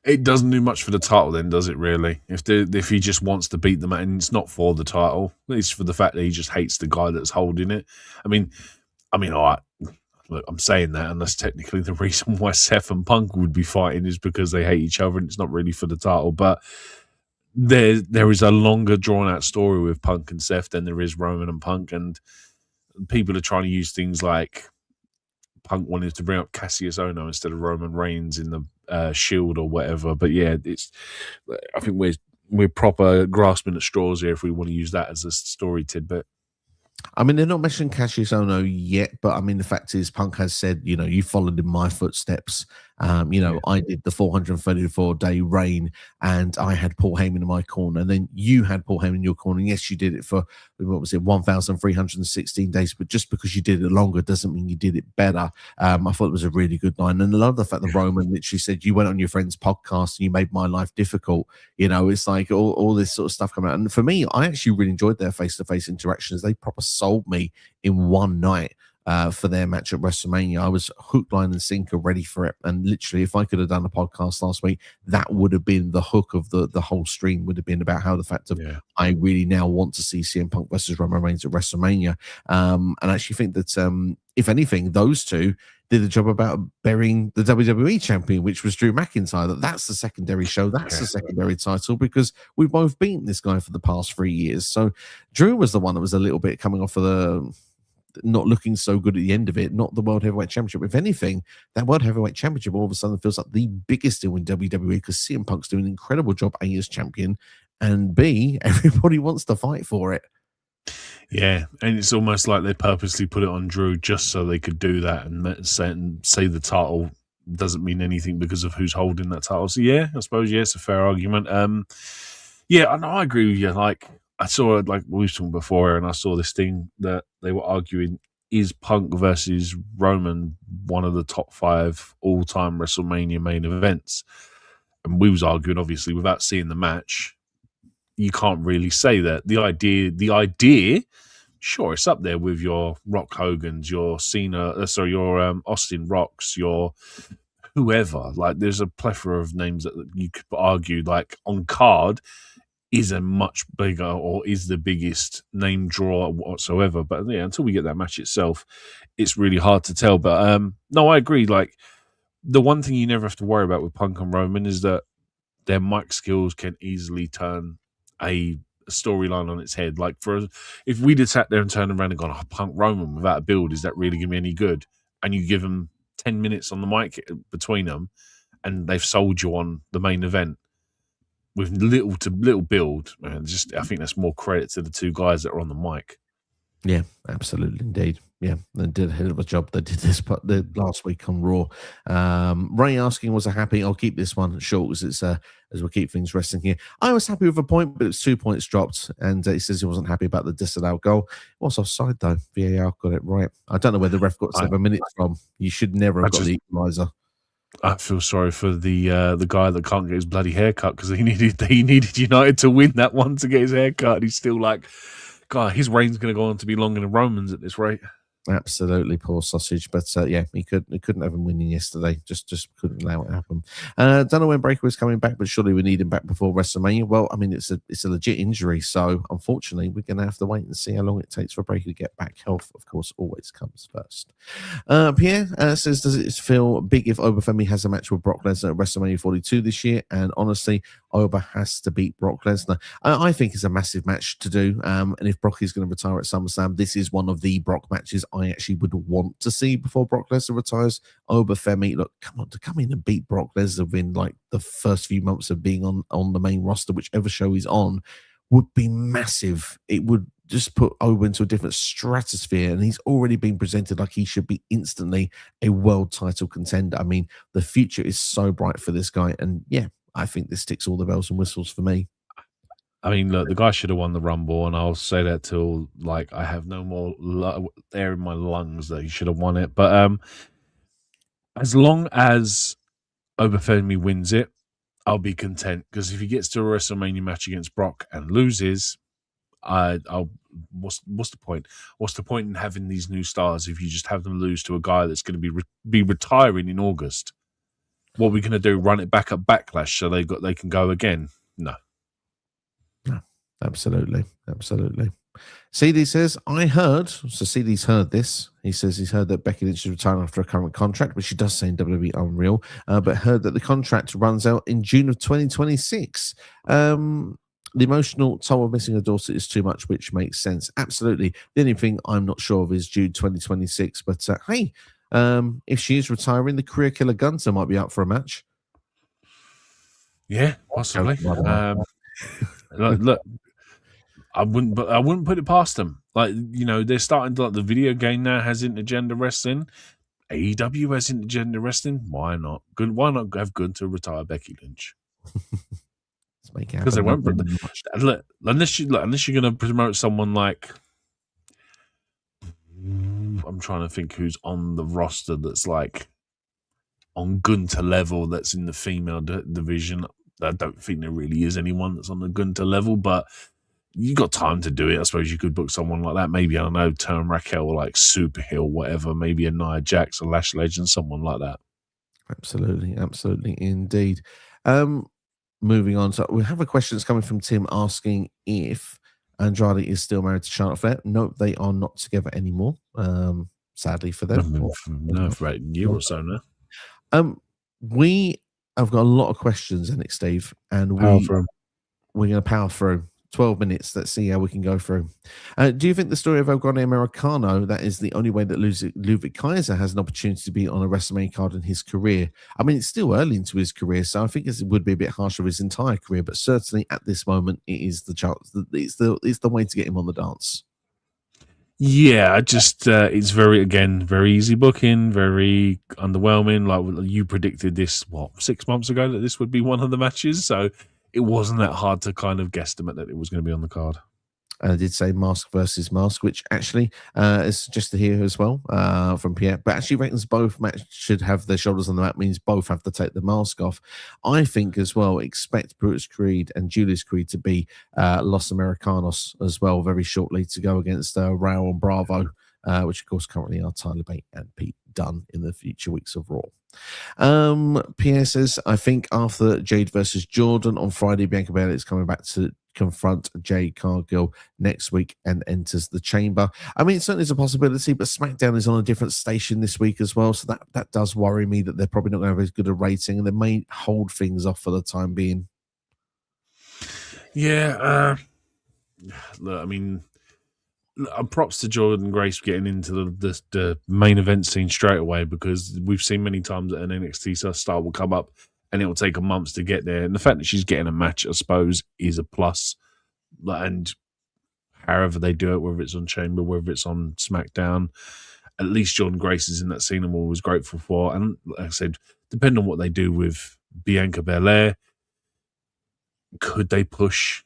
It doesn't do much for the title, then, does it? Really, if he just wants to beat the man, and it's not for the title, it's for the fact that he just hates the guy that's holding it. I mean, all right. Look, I'm saying that unless technically the reason why Seth and Punk would be fighting is because they hate each other, and it's not really for the title. But there is a longer, drawn out story with Punk and Seth than there is Roman and Punk, and people are trying to use things like Punk wanted to bring up Cassius Ohno instead of Roman Reigns in the Shield or whatever. But yeah, I think we're proper grasping at straws here if we want to use that as a story tidbit. I mean, they're not mentioning Cassius Ohno yet, but I mean, the fact is, Punk has said, you followed in my footsteps. I did the 434-day reign, and I had Paul Heyman in my corner, and then you had Paul Heyman in your corner. And yes, you did it for 1,316 days, but just because you did it longer doesn't mean you did it better. I thought it was a really good line, and I love the fact that Roman literally said, "You went on your friend's podcast and you made my life difficult." It's like all this sort of stuff coming out. And for me, I actually really enjoyed their face-to-face interactions. They proper sold me in one night. For their match at WrestleMania. I was hook, line, and sinker ready for it. And literally, if I could have done a podcast last week, that would have been the hook of the whole stream, would have been about how the fact of I really now want to see CM Punk versus Roman Reigns at WrestleMania. And I actually think that, if anything, those two did a job about burying the WWE champion, which was Drew McIntyre. That's the secondary show. That's the secondary title, because we've both beaten this guy for the past 3 years. So Drew was the one that was a little bit coming off of the not looking so good at the end of it, not the World Heavyweight Championship. If anything, that World Heavyweight Championship all of a sudden feels like the biggest deal in WWE, because CM Punk's doing an incredible job, A, as champion, and B, everybody wants to fight for it. Yeah, and it's almost like they purposely put it on Drew just so they could do that and say the title doesn't mean anything because of who's holding that title. So yeah, I suppose it's a fair argument. Yeah, I agree with you. Like I saw, like we were talking before, and I saw this thing that they were arguing: is Punk versus Roman one of the top 5 all-time WrestleMania main events? And we was arguing, obviously, without seeing the match, you can't really say that. The idea, sure, it's up there with your Rock Hogan's, your Cena, your Austin Rocks, your whoever. Like, there's a plethora of names that you could argue, like, on card is a much bigger or is the biggest name draw whatsoever. But yeah, until we get that match itself, it's really hard to tell. But no, I agree. Like, the one thing you never have to worry about with Punk and Roman is that their mic skills can easily turn a storyline on its head. Like, if we'd have sat there and turned around and gone, Punk Roman without a build, is that really going to be any good? And you give them 10 minutes on the mic between them and they've sold you on the main event with little build, man. I think that's more credit to the two guys that are on the mic. Yeah, absolutely, indeed. Yeah, they did a hell of a job. They did this the last week on Raw. Ray asking, was I happy? I'll keep this one short as it's as we keep things resting here. I was happy with a point, but it's 2 points dropped, and he says he wasn't happy about the disallowed goal. It was offside though. VAR got it right. I don't know where the ref got 7 minutes from. You should never have got the equaliser. I feel sorry for the guy that can't get his bloody haircut because he needed United to win that one to get his haircut. And he's still like, God, his reign's going to go on to be longer than Roman's at this rate. Absolutely, poor sausage. But yeah, he couldn't have him winning yesterday. Just couldn't allow it to happen. Don't know when Breaker is coming back, but surely we need him back before WrestleMania. Well, I mean, it's a legit injury, so unfortunately, we're going to have to wait and see how long it takes for Breaker to get back. Health, of course, always comes first. Pierre says, does it feel big if Obafemi has a match with Brock Lesnar at WrestleMania 42 this year? And honestly, Oba has to beat Brock Lesnar. I think it's a massive match to do. And if Brock is going to retire at SummerSlam, this is one of the Brock matches I actually would want to see before Brock Lesnar retires. Obafemi, look, to come in and beat Brock Lesnar in like the first few months of being on the main roster, whichever show he's on, would be massive. It would just put Oba into a different stratosphere, and he's already been presented like he should be instantly a world title contender. I mean, the future is so bright for this guy, and yeah, I think this ticks all the bells and whistles for me. I mean, look, the guy should have won the Rumble, and I'll say that till like I have no more air in my lungs that he should have won it. But as long as Obafemi wins it, I'll be content, because if he gets to a WrestleMania match against Brock and loses, what's the point? What's the point in having these new stars if you just have them lose to a guy that's going to be retiring in August? What are we going to do? Run it back at Backlash so they can go again? No. Absolutely. CD says, I heard, so CD's heard this. He says he's heard that Becky Lynch is retiring after a current contract, which she does say in WWE unreal, but heard that the contract runs out in June of 2026. The emotional toll of missing a daughter is too much, which makes sense. Absolutely. The only thing I'm not sure of is June 2026, but hey, if she is retiring, the career killer Gunther might be up for a match. Yeah, possibly. Look, I wouldn't put it past them. Like, you know, they're starting to, like, the video game now has intergender wrestling. AEW has intergender wrestling. Why not? Why not have Gunther retire Becky Lynch? Because they won't. Look, unless you're going to promote someone like, I'm trying to think who's on the roster that's like on Gunther level that's in the female division. I don't think there really is anyone that's on the Gunther level, but you got time to do it. I suppose you could book someone like that. Maybe, I don't know, turn Raquel or like Superhill, whatever. Maybe a Nia Jax, a Lash Legend, someone like that. Absolutely indeed. Moving on. So we have a question that's coming from Tim asking if Andrade is still married to Charlotte Flair. No, they are not together anymore. Sadly for them. No, for a year or so now. We have got a lot of questions in it, Steve, and we're going to power through 12 minutes. Let's see how we can go through. Do you think the story of El Grande Americano, that is the only way that Ludwig Kaiser has an opportunity to be on a WrestleMania card in his career? I mean, it's still early into his career, so I think it would be a bit harsh of his entire career, but certainly at this moment, it is the chance. It's the way to get him on the dance. Yeah, I just it's very easy booking, very underwhelming. Like you predicted this, 6 months ago that this would be one of the matches, so it wasn't that hard to kind of guesstimate that it was going to be on the card. I did say mask versus mask, which actually is suggested here as well from Pierre. But actually reckons both match should have their shoulders on the mat, means both have to take the mask off. I think as well, expect Brutus Creed and Julius Creed to be Los Americanos as well very shortly to go against Raul and Bravo, which of course currently are Tyler Bate and Pete Dunne in the future weeks of Raw. Pierre says, I think after Jade versus Jordan on Friday, Bianca Belair is coming back to confront Jade Cargill next week and enters the chamber. I mean, it certainly is a possibility, but SmackDown is on a different station this week as well, so that does worry me that they're probably not going to have as good a rating, and they may hold things off for the time being. Yeah, look, I mean, props to Jordan Grace getting into the main event scene straight away, because we've seen many times that an NXT star will come up and it will take a month to get there. And the fact that she's getting a match, I suppose, is a plus. And however they do it, whether it's on Chamber, whether it's on SmackDown, at least Jordan Grace is in that scene and we're always grateful for. And like I said, depending on what they do with Bianca Belair, could they push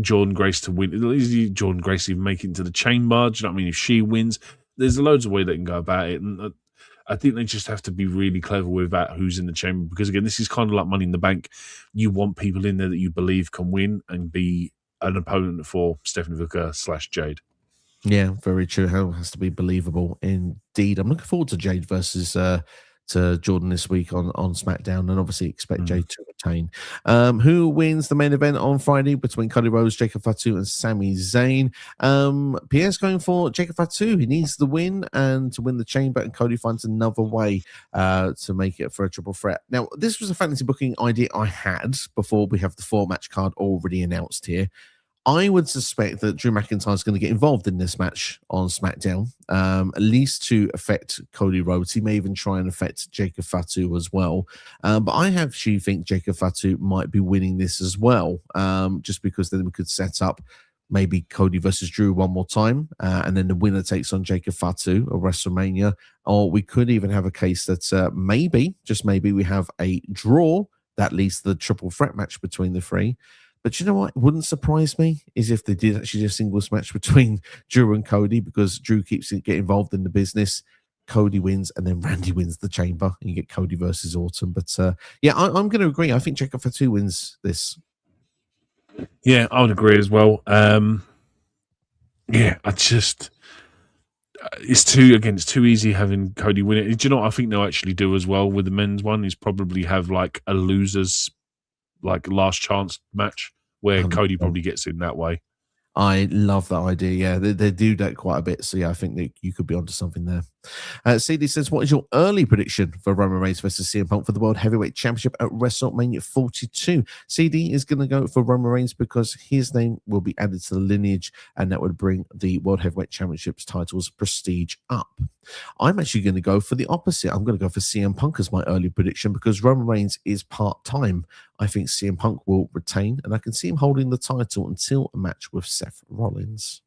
Jordan Grace to win? Is Jordan Grace even make it into the Chamber? Do you know what I mean? If she wins, there's loads of ways they can go about it. And I think they just have to be really clever with that, who's in the Chamber, because again, this is kind of like Money in the Bank. You want people in there that you believe can win and be an opponent for Stephanie Booker / Jade. Yeah, very true. It has to be believable indeed. I'm looking forward to Jade versus to Jordan this week on SmackDown, and obviously expect Jade to retain. Who wins the main event on Friday between Cody Rhodes, Jacob Fatu, and Sami Zayn? Pierre's going for Jacob Fatu. He needs the win and to win the chamber, and Cody finds another way to make it for a triple threat. Now, this was a fantasy booking idea I had before we have the 4-match card already announced here. I would suspect that Drew McIntyre is going to get involved in this match on SmackDown, at least to affect Cody Rhodes. He may even try and affect Jacob Fatu as well. But I actually think Jacob Fatu might be winning this as well, just because then we could set up maybe Cody versus Drew one more time, and then the winner takes on Jacob Fatu at WrestleMania. Or we could even have a case that maybe, just maybe, we have a draw that leads to the triple threat match between the three. But you know what? It wouldn't surprise me is if they did actually do a singles match between Drew and Cody, because Drew keeps getting involved in the business. Cody wins, and then Randy wins the chamber, and you get Cody versus Orton. But yeah, I'm going to agree. I think Jacob Fatu wins this. Yeah, I would agree as well. Yeah, it's too easy having Cody win it. Do you know what I think they'll actually do as well with the men's one is probably have like a losers like last chance match where 100%. Cody probably gets in that way. I love that idea. Yeah, they do that quite a bit. So yeah, I think that you could be onto something there. CD says, what is your early prediction for Roman Reigns versus CM Punk for the World Heavyweight Championship at WrestleMania 42? CD is going to go for Roman Reigns because his name will be added to the lineage, and that would bring the World Heavyweight Championship's titles prestige up. I'm actually going to go for the opposite. I'm going to go for CM Punk as my early prediction because Roman Reigns is part-time. I think CM Punk will retain, and I can see him holding the title until a match with Seth Rollins.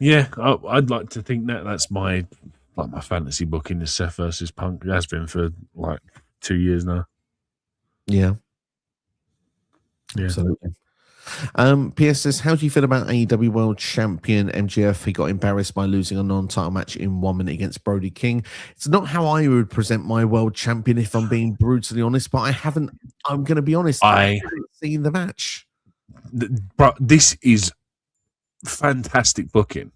Yeah, I'd like to think that's my fantasy booking is Seth versus Punk. It has been for like 2 years now. Yeah. Absolutely. PS says, how do you feel about AEW World Champion MJF? He got embarrassed by losing a non-title match in 1 minute against Brody King. It's not how I would present my world champion, if I'm being brutally honest, but I'm going to be honest, I haven't seen the match. But this is fantastic booking.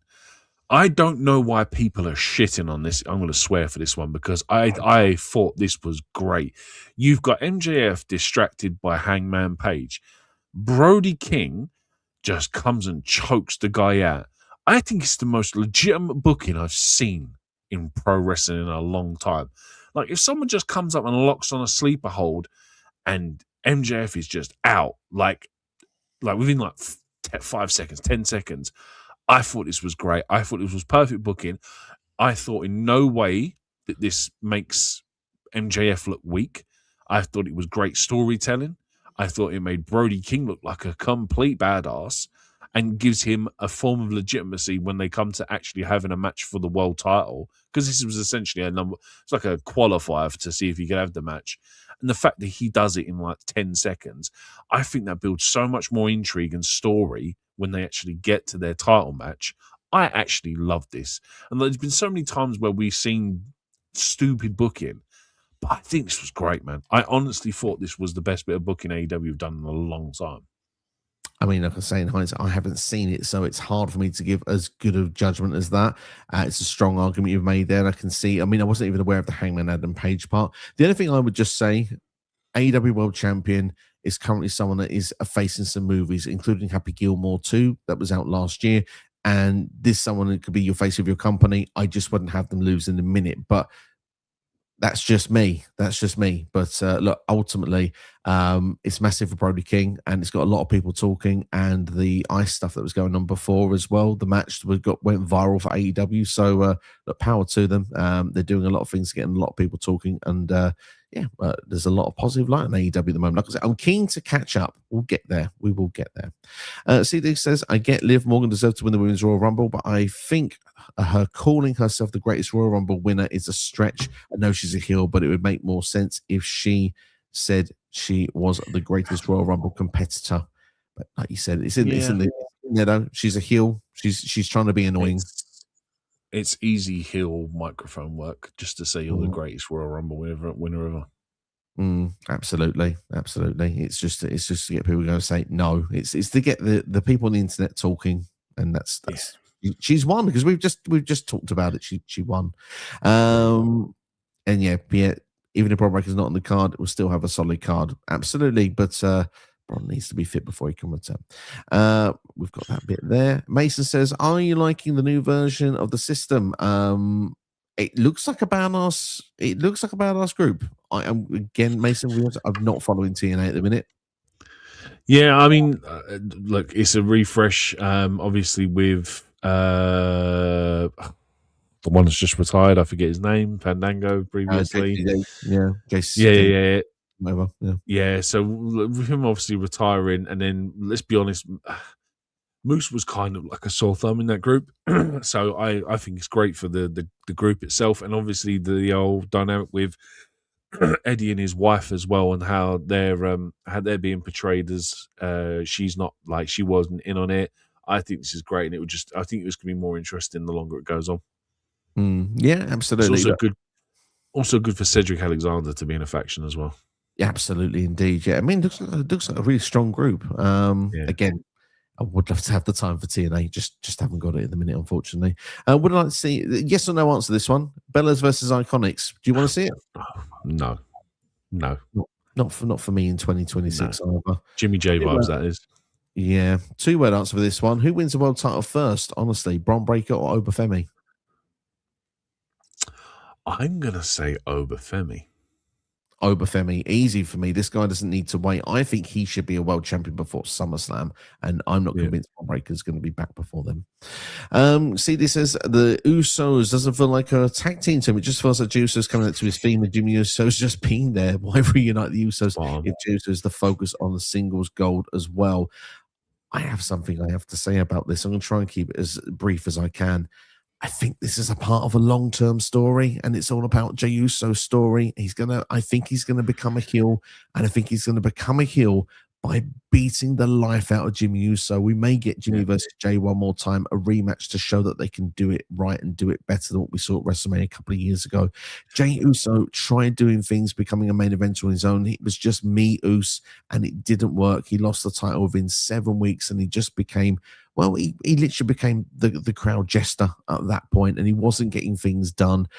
I don't know why people are shitting on this. I'm going to swear for this one because I thought this was great. You've got MJF distracted by Hangman Page. Brody King just comes and chokes the guy out. I think it's the most legitimate booking I've seen in pro wrestling in a long time. Like, if someone just comes up and locks on a sleeper hold and MJF is just out, like within 5 seconds, 10 seconds, I thought this was great. I thought this was perfect booking. I thought in no way that this makes MJF look weak. I thought it was great storytelling. I thought it made Brody King look like a complete badass. and gives him a form of legitimacy when they come to actually having a match for the world title. Because this was essentially it's like a qualifier to see if he could have the match. And the fact that he does it in like 10 seconds, I think that builds so much more intrigue and story when they actually get to their title match. I actually love this. And there's been so many times where we've seen stupid booking, but I think this was great, man. I honestly thought this was the best bit of booking AEW have done in a long time. I mean, like I say, in hindsight, I haven't seen it, so it's hard for me to give as good of judgment as that. It's a strong argument you've made there. I can see. I mean, I wasn't even aware of the Hangman Adam Page part. The only thing I would just say, AEW World Champion is currently someone that is facing some movies, including Happy Gilmore 2, that was out last year. And this someone that could be your face of your company. I just wouldn't have them lose in a minute. But that's just me. That's just me. But look, ultimately, it's massive for Brody King, and it's got a lot of people talking. And the ice stuff that was going on before as well. The match went viral for AEW. So look, power to them. They're doing a lot of things, getting a lot of people talking, and there's a lot of positive light on AEW at the moment. Like I said, I'm keen to catch up. We'll get there. We will get there. CD says, I get Liv Morgan deserved to win the Women's Royal Rumble, but I think her calling herself the greatest Royal Rumble winner is a stretch. I know she's a heel, but it would make more sense if she said she was the greatest Royal Rumble competitor. But like you said, it's in the, you know, she's a heel. She's trying to be annoying. It's easy heel microphone work just to say you're the greatest Royal Rumble winner ever. Absolutely. It's just to get people going to say no. It's to get the people on the internet talking, and that's she's won, because we've just talked about it. She won, and even if Bron Breakker's not on the card, it will still have a solid card. Absolutely, but Bron needs to be fit before he can return. We've got that bit there. Mason says, are you liking the new version of the system? It looks like a badass. It looks like a badass group. I am, again, Mason. I'm not following TNA at the minute. Yeah, I mean, look, it's a refresh. Obviously, with the one that's just retired. I forget his name. Fandango previously. JCD. Whatever. Yeah. So with him obviously retiring, and then let's be honest, Moose was kind of like a sore thumb in that group. So I think it's great for the group itself, and obviously the old dynamic with Eddie and his wife as well, and how they're being portrayed as she's not, like, she wasn't in on it. I think this is great, and I think it was going to be more interesting the longer it goes on. Yeah, absolutely. It's also good for Cedric Alexander to be in a faction as well. Yeah, absolutely, indeed. Yeah, I mean, it looks like a really strong group. Again, I would love to have the time for TNA. Just haven't got it at the minute, unfortunately. Would I like to see yes or no answer to this one? Bellas versus Iconics. Do you want to see it? No. Not for me in 2026 either. Jimmy J vibes, that is. Yeah. 2-word answer for this one. Who wins the world title first, honestly? Bron Breakker or Obafemi? I'm going to say Obafemi. Obafemi, easy for me. This guy doesn't need to wait. I think he should be a world champion before SummerSlam, and I'm not convinced Bron Breakker's going to be back before them. CD says the Usos doesn't feel like a tag team to him. It just feels like Usos coming up to his theme, and Jimmy Uso's just being there. Why reunite the Usos if Usos the focus on the singles gold as well? I have something I have to say about this. I'm going to try and keep it as brief as I can. I think this is a part of a long-term story, and it's all about Jey Uso's story. I think he's gonna become a heel, and I think he's gonna become a heel by beating the life out of Jimmy Uso. We may get Jimmy versus Jey one more time, a rematch to show that they can do it right and do it better than what we saw at WrestleMania a couple of years ago. Jey Uso tried doing things, becoming a main eventer on his own. It was just me, Uso, and it didn't work. He lost the title within 7 weeks, and he just became, well, he literally became the crowd jester at that point, and he wasn't getting things done.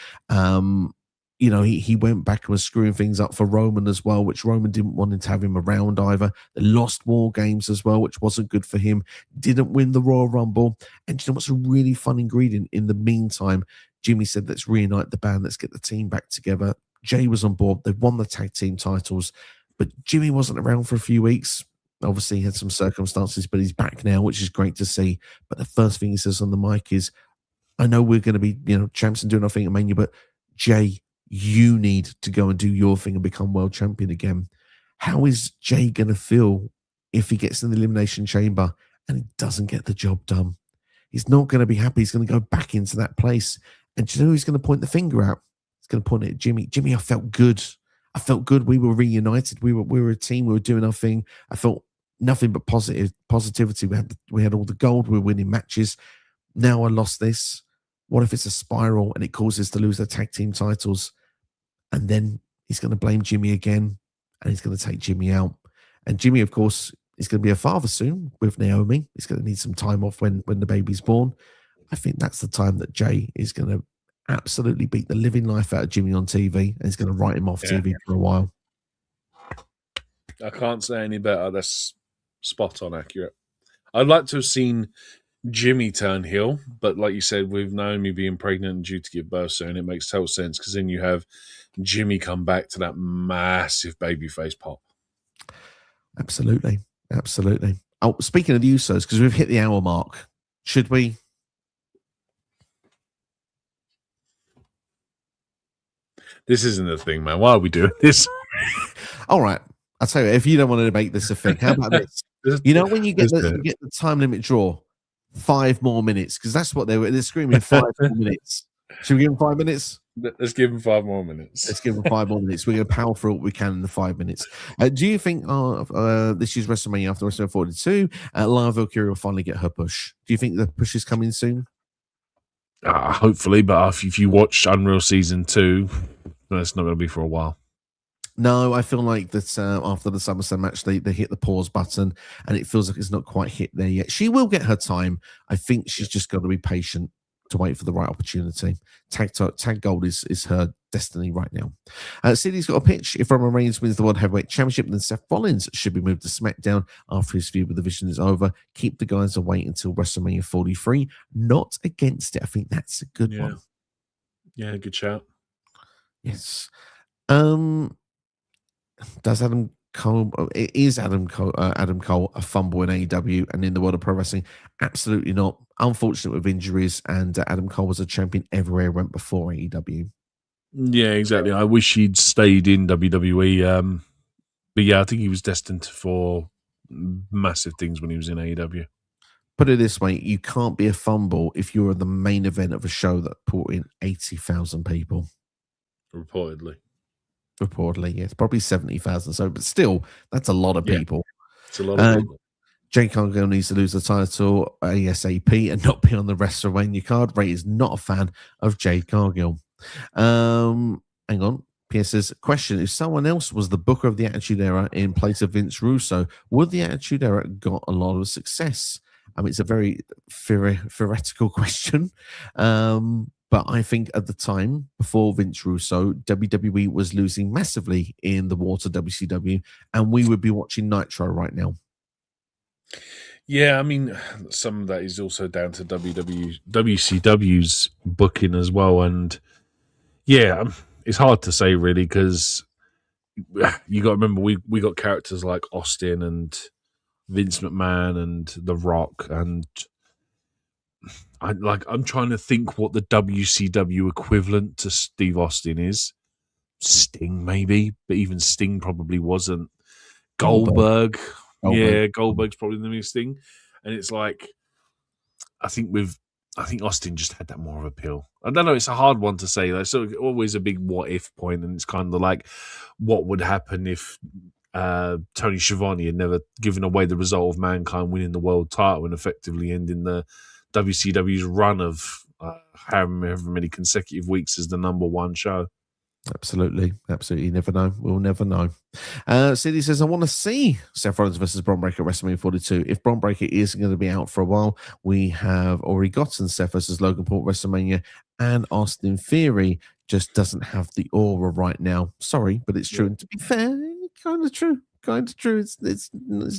He went back and was screwing things up for Roman as well, which Roman didn't want him to have him around either. They lost War Games as well, which wasn't good for him. Didn't win the Royal Rumble. And you know what's a really fun ingredient? In the meantime, Jimmy said, let's reunite the band. Let's get the team back together. Jey was on board. They won the tag team titles, but Jimmy wasn't around for a few weeks. Obviously, he had some circumstances, but he's back now, which is great to see. But the first thing he says on the mic is, I know we're going to be, champs and doing our thing at Mania, but Jey, you need to go and do your thing and become world champion again. How is Jey going to feel if he gets in the Elimination Chamber and he doesn't get the job done. He's not going to be happy. He's going to go back into that place. And do you know who he's going to point the finger at? He's going to point it at Jimmy. Jimmy, I felt good. I felt good. We were reunited. We were a team. We were doing our thing. I felt nothing but positivity. We had all the gold. We were winning matches. Now I lost this. What if it's a spiral and it causes to lose their tag team titles? And then he's going to blame Jimmy again, and he's going to take Jimmy out. And Jimmy, of course, is going to be a father soon with Naomi. He's going to need some time off when the baby's born. I think that's the time that Jay is going to absolutely beat the living life out of Jimmy on TV, and he's going to write him off TV for a while. I can't say any better. That's spot on accurate. I'd like to have seen Jimmy turn heel, but like you said, with Naomi being pregnant and due to give birth soon, it makes total sense because then you have Jimmy come back to that massive babyface pop. Absolutely. Oh, speaking of the Usos, because we've hit the hour mark, should we? This isn't a thing, man. Why are we doing this? All right. I'll tell you, if you don't want to make this a thing, how about this? You know, when you get the time limit draw, 5 more minutes, because that's what they're screaming, 5 more minutes. Should we give them 5 minutes? Let's give them 5 more minutes. Let's give them 5 more minutes. We're going to power through what we can in the 5 minutes. Do you think this year's WrestleMania after WrestleMania 42, Lana Valkyria will finally get her push? Do you think the push is coming soon? Hopefully, but if you watch Unreal Season 2, that's not going to be for a while. No, I feel like that after the SummerSlam match, they hit the pause button, and it feels like it's not quite hit there yet. She will get her time. I think she's just got to be patient to wait for the right opportunity. Tag gold is her destiny right now. City's got a pitch. If Roman Reigns wins the World Heavyweight Championship, then Seth Rollins should be moved to SmackDown after his feud with the Vision is over. Keep the guys away until WrestleMania 43. Not against it. I think that's a good one. Yeah, good shout. Yes. Does Adam Cole a fumble in AEW and in the world of pro wrestling? Absolutely not. Unfortunate with injuries, and Adam Cole was a champion everywhere he went before AEW. Yeah, exactly. I wish he'd stayed in WWE. But yeah, I think he was destined for massive things when he was in AEW. Put it this way, you can't be a fumble if you're the main event of a show that brought in 80,000 people. Reportedly, yes, probably 70,000. So, but still, that's a lot of people. It's a lot of people. Jay Cargill needs to lose the title ASAP and not be on the WrestleMania card. Ray is not a fan of Jay Cargill. Hang on. Pierce says, question, if someone else was the booker of the Attitude Era in place of Vince Russo, would the Attitude Era got a lot of success? I mean, it's a very theoretical question. But I think at the time, before Vince Russo, WWE was losing massively in the war to WCW, and we would be watching Nitro right now. Yeah, I mean, some of that is also down to WCW's booking as well. And yeah, it's hard to say really, because you got to remember, we got characters like Austin and Vince McMahon and The Rock, and I'm trying to think what the WCW equivalent to Steve Austin is. Sting, maybe, but even Sting probably wasn't. Goldberg. Yeah, Goldberg's probably the biggest thing. And it's like, I think Austin just had that more of appeal. I don't know, it's a hard one to say. There's always a big what if point, and it's kind of like, what would happen if Tony Schiavone had never given away the result of Mankind winning the world title and effectively ending the WCW's run of however many consecutive weeks as the number one show. Absolutely. You never know. We'll never know. City says, I want to see Seth Rollins versus Bron Breakker at WrestleMania 42. If Bron Breakker is going to be out for a while, we have already gotten Seth versus Logan Paul at WrestleMania, and Austin Theory just doesn't have the aura right now. Sorry, but it's true. And to be fair, kind of true. It's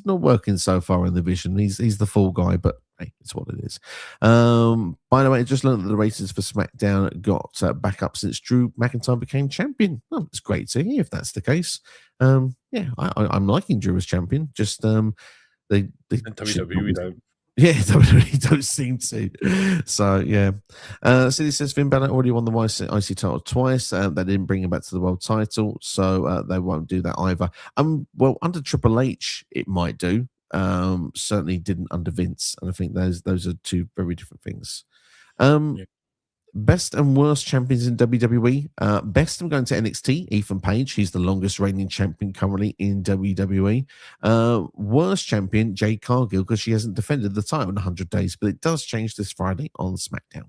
not working so far in the Vision. He's the fall guy, but hey, it's what it is. By the way, I just learned that the ratings for SmackDown got back up since Drew McIntyre became champion. Oh, it's great to hear if that's the case. Yeah, I'm liking Drew as champion. Just they and WWE don't. Yeah, WWE don't seem to. So, yeah. City says Finn Balor already won the IC title twice. They didn't bring him back to the world title, so they won't do that either. Well, under Triple H, it might do. certainly didn't under Vince, and I think those are two very different things. Yeah. Best and worst champions in WWE. Best, I'm going to NXT, Ethan Page. He's the longest reigning champion currently in WWE. Worst champion, Jade Cargill, because she hasn't defended the title in 100 days, but it does change this Friday on SmackDown.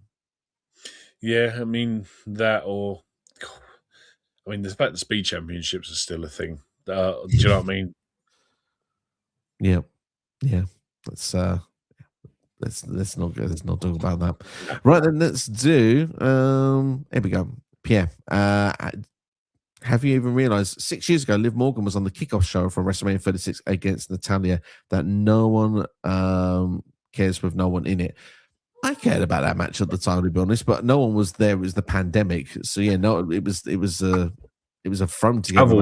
Yeah, I mean, that or... I mean, the fact that speed championships are still a thing. Do you know what I mean? Yeah. Let's not talk about that. Right then, let's do. Here we go. Pierre, have you even realized 6 years ago, Liv Morgan was on the kickoff show for WrestleMania 36 against Natalia, that no one cares with no one in it? I cared about that match at the time, to be honest, but no one was there. It was the pandemic, so yeah, no, it was a thrown together.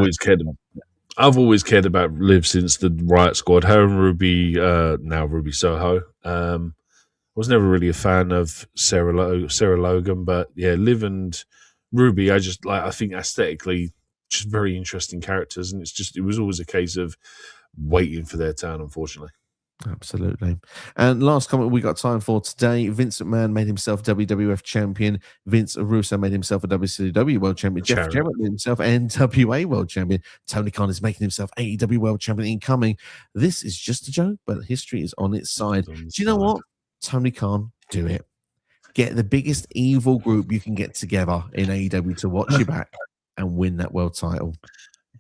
I've always cared about Liv since the Riot Squad. Her and Ruby, now Ruby Soho. I was never really a fan of Sarah Logan, but yeah, Liv and Ruby, I think aesthetically just very interesting characters, and it was always a case of waiting for their turn, unfortunately. Absolutely. And last comment we got time for today. Vince McMahon made himself WWF champion. Vince Russo made himself a WCW world champion. Jeff Jarrett made himself NWA world champion. Tony Khan is making himself AEW world champion incoming. This is just a joke, but history is on its side. Do you know what? Tony Khan, do it. Get the biggest evil group you can get together in AEW to watch you back and win that world title.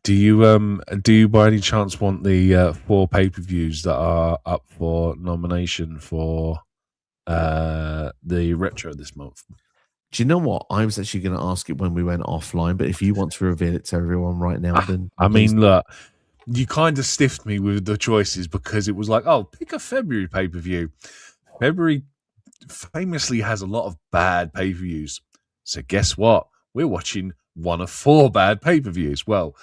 Do you by any chance want the 4 pay-per-views that are up for nomination for the retro this month? Do you know what? I was actually going to ask it when we went offline, but if you want to reveal it to everyone right now, then I mean, look, you kind of stiffed me with the choices because it was like, oh, pick a February pay-per-view. February famously has a lot of bad pay-per-views, so guess what? We're watching one of 4 bad pay-per-views. Well,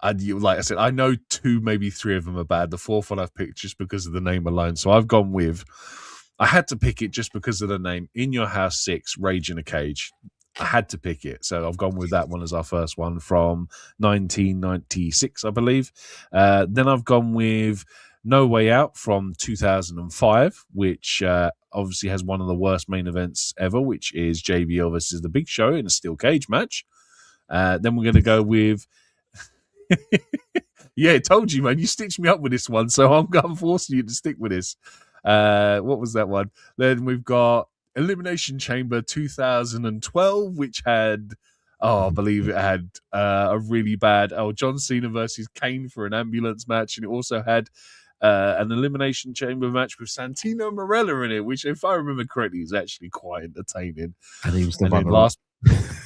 like I said, I know 2, maybe 3 of them are bad. The 4th one I've picked just because of the name alone. So I've gone with, I had to pick it just because of the name, In Your House 6, Rage in a Cage. I had to pick it. So I've gone with that one as our first one from 1996, I believe. Then I've gone with No Way Out from 2005, which obviously has one of the worst main events ever, which is JBL versus The Big Show in a steel cage match. Then we're going to go with... Yeah, I told you, man. You stitched me up with this one, so I'm forcing you to stick with this. What was that one? Then we've got Elimination Chamber 2012, which had, I believe it had a really bad John Cena versus Kane for an ambulance match, and it also had an Elimination Chamber match with Santino Marella in it, which, if I remember correctly, is actually quite entertaining. And he was the runner-up.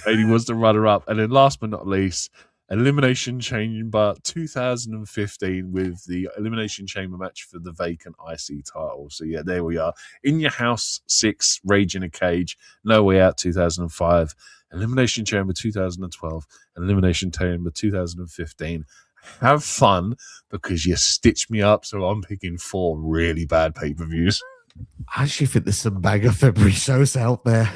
And he was the runner-up. And then last but not least, Elimination Chamber 2015 with the Elimination Chamber match for the vacant IC title. So yeah, there we are. In Your House 6, Rage in a Cage, No Way Out 2005, Elimination Chamber 2012, Elimination Chamber 2015. Have fun because you stitched me up, so I'm picking 4 really bad pay-per-views. I actually think there's some banger February shows out there.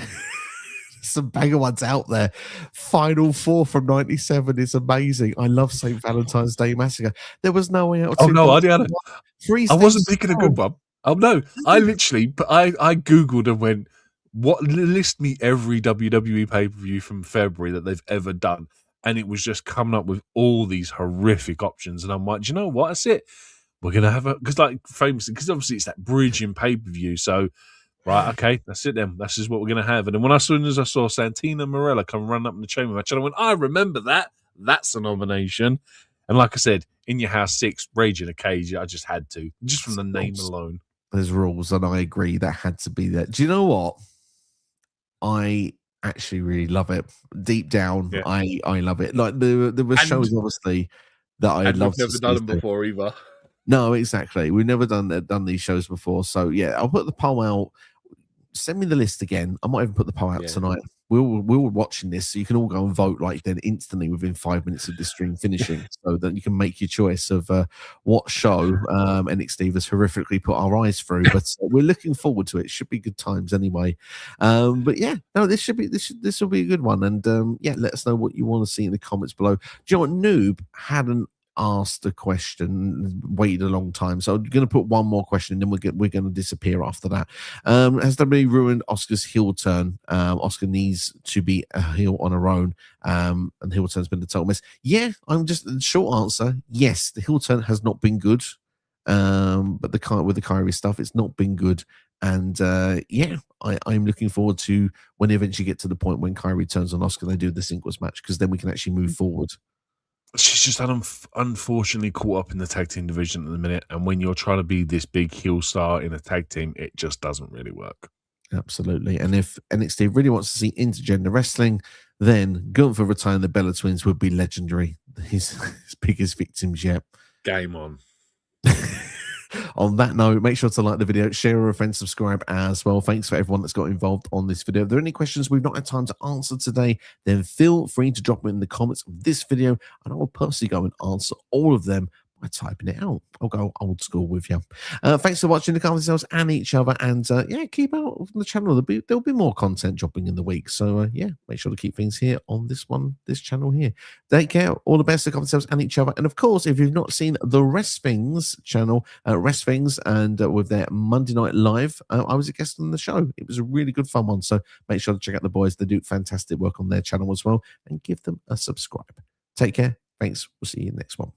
Some banger ones out there. Final 4 from 97 is amazing. I love St. Valentine's Day Massacre. There was No Way Out. Oh no, I wasn't picking a good one. Oh no, I googled and went, "What? List me every WWE pay-per-view from February that they've ever done," and it was just coming up with all these horrific options. And I'm like, do you know what? That's it. We're gonna have because obviously it's that bridge in pay-per-view, so. Right, okay, that's it then. That's just what we're going to have. And then as soon as I saw Santino Marella come run up in the chamber match, and I went, I remember that. That's a nomination. And like I said, In Your House 6, Rage in a Cage, I just had to, just from the name alone. There's rules, and I agree that had to be there. Do you know what? I actually really love it. Deep down, yeah. I love it. Like there were shows, obviously, that I love. We've never done them before either. No, exactly. We've never done these shows before. So yeah, I'll put the poll out. Send me the list again. I might even put the poll out tonight. We were watching this, so you can all go and vote like then instantly within 5 minutes of the stream finishing, so that you can make your choice of what show NXT has horrifically put our eyes through. But we're looking forward to it. It should be good times anyway. But yeah, no, this will be a good one. And yeah, let us know what you want to see in the comments below. Do you know what? Noob had an asked a question, waited a long time. So I'm going to put one more question, and then we're going to disappear after that. Has WWE ruined Oscar's heel turn? Oscar needs to be a heel on her own, and heel turn's been the total mess. Yeah, I'm just the short answer. Yes, the heel turn has not been good. But with the Kyrie stuff, it's not been good. And yeah, I'm looking forward to when they eventually get to the point when Kyrie turns on Oscar, they do the singles match, because then we can actually move forward. She's just unfortunately caught up in the tag team division at the minute, and when you're trying to be this big heel star in a tag team, it just doesn't really work. Absolutely. And if NXT really wants to see intergender wrestling, then Gunther retiring the Bella Twins would be legendary. His biggest victims yet. Game on. On that note, make sure to like the video, share with a friend, subscribe as well. Thanks for everyone that's got involved on this video. If there are any questions we've not had time to answer today, then feel free to drop them in the comments of this video, and I will personally go and answer all of them by typing it out. I'll go old school with you. Thanks for watching. Look after yourselves and each other, and yeah, keep out on the channel. There'll be more content dropping in the week, so yeah, make sure to keep things here on this channel here. Take care. All the best. Look after yourselves and each other. And of course, if you've not seen the Rest Things channel, Rest Things, and with their Monday Night Live, I was a guest on the show. It was a really good fun one, so make sure to check out the boys. They do fantastic work on their channel as well, and give them a subscribe. Take care. Thanks. We'll see you next one.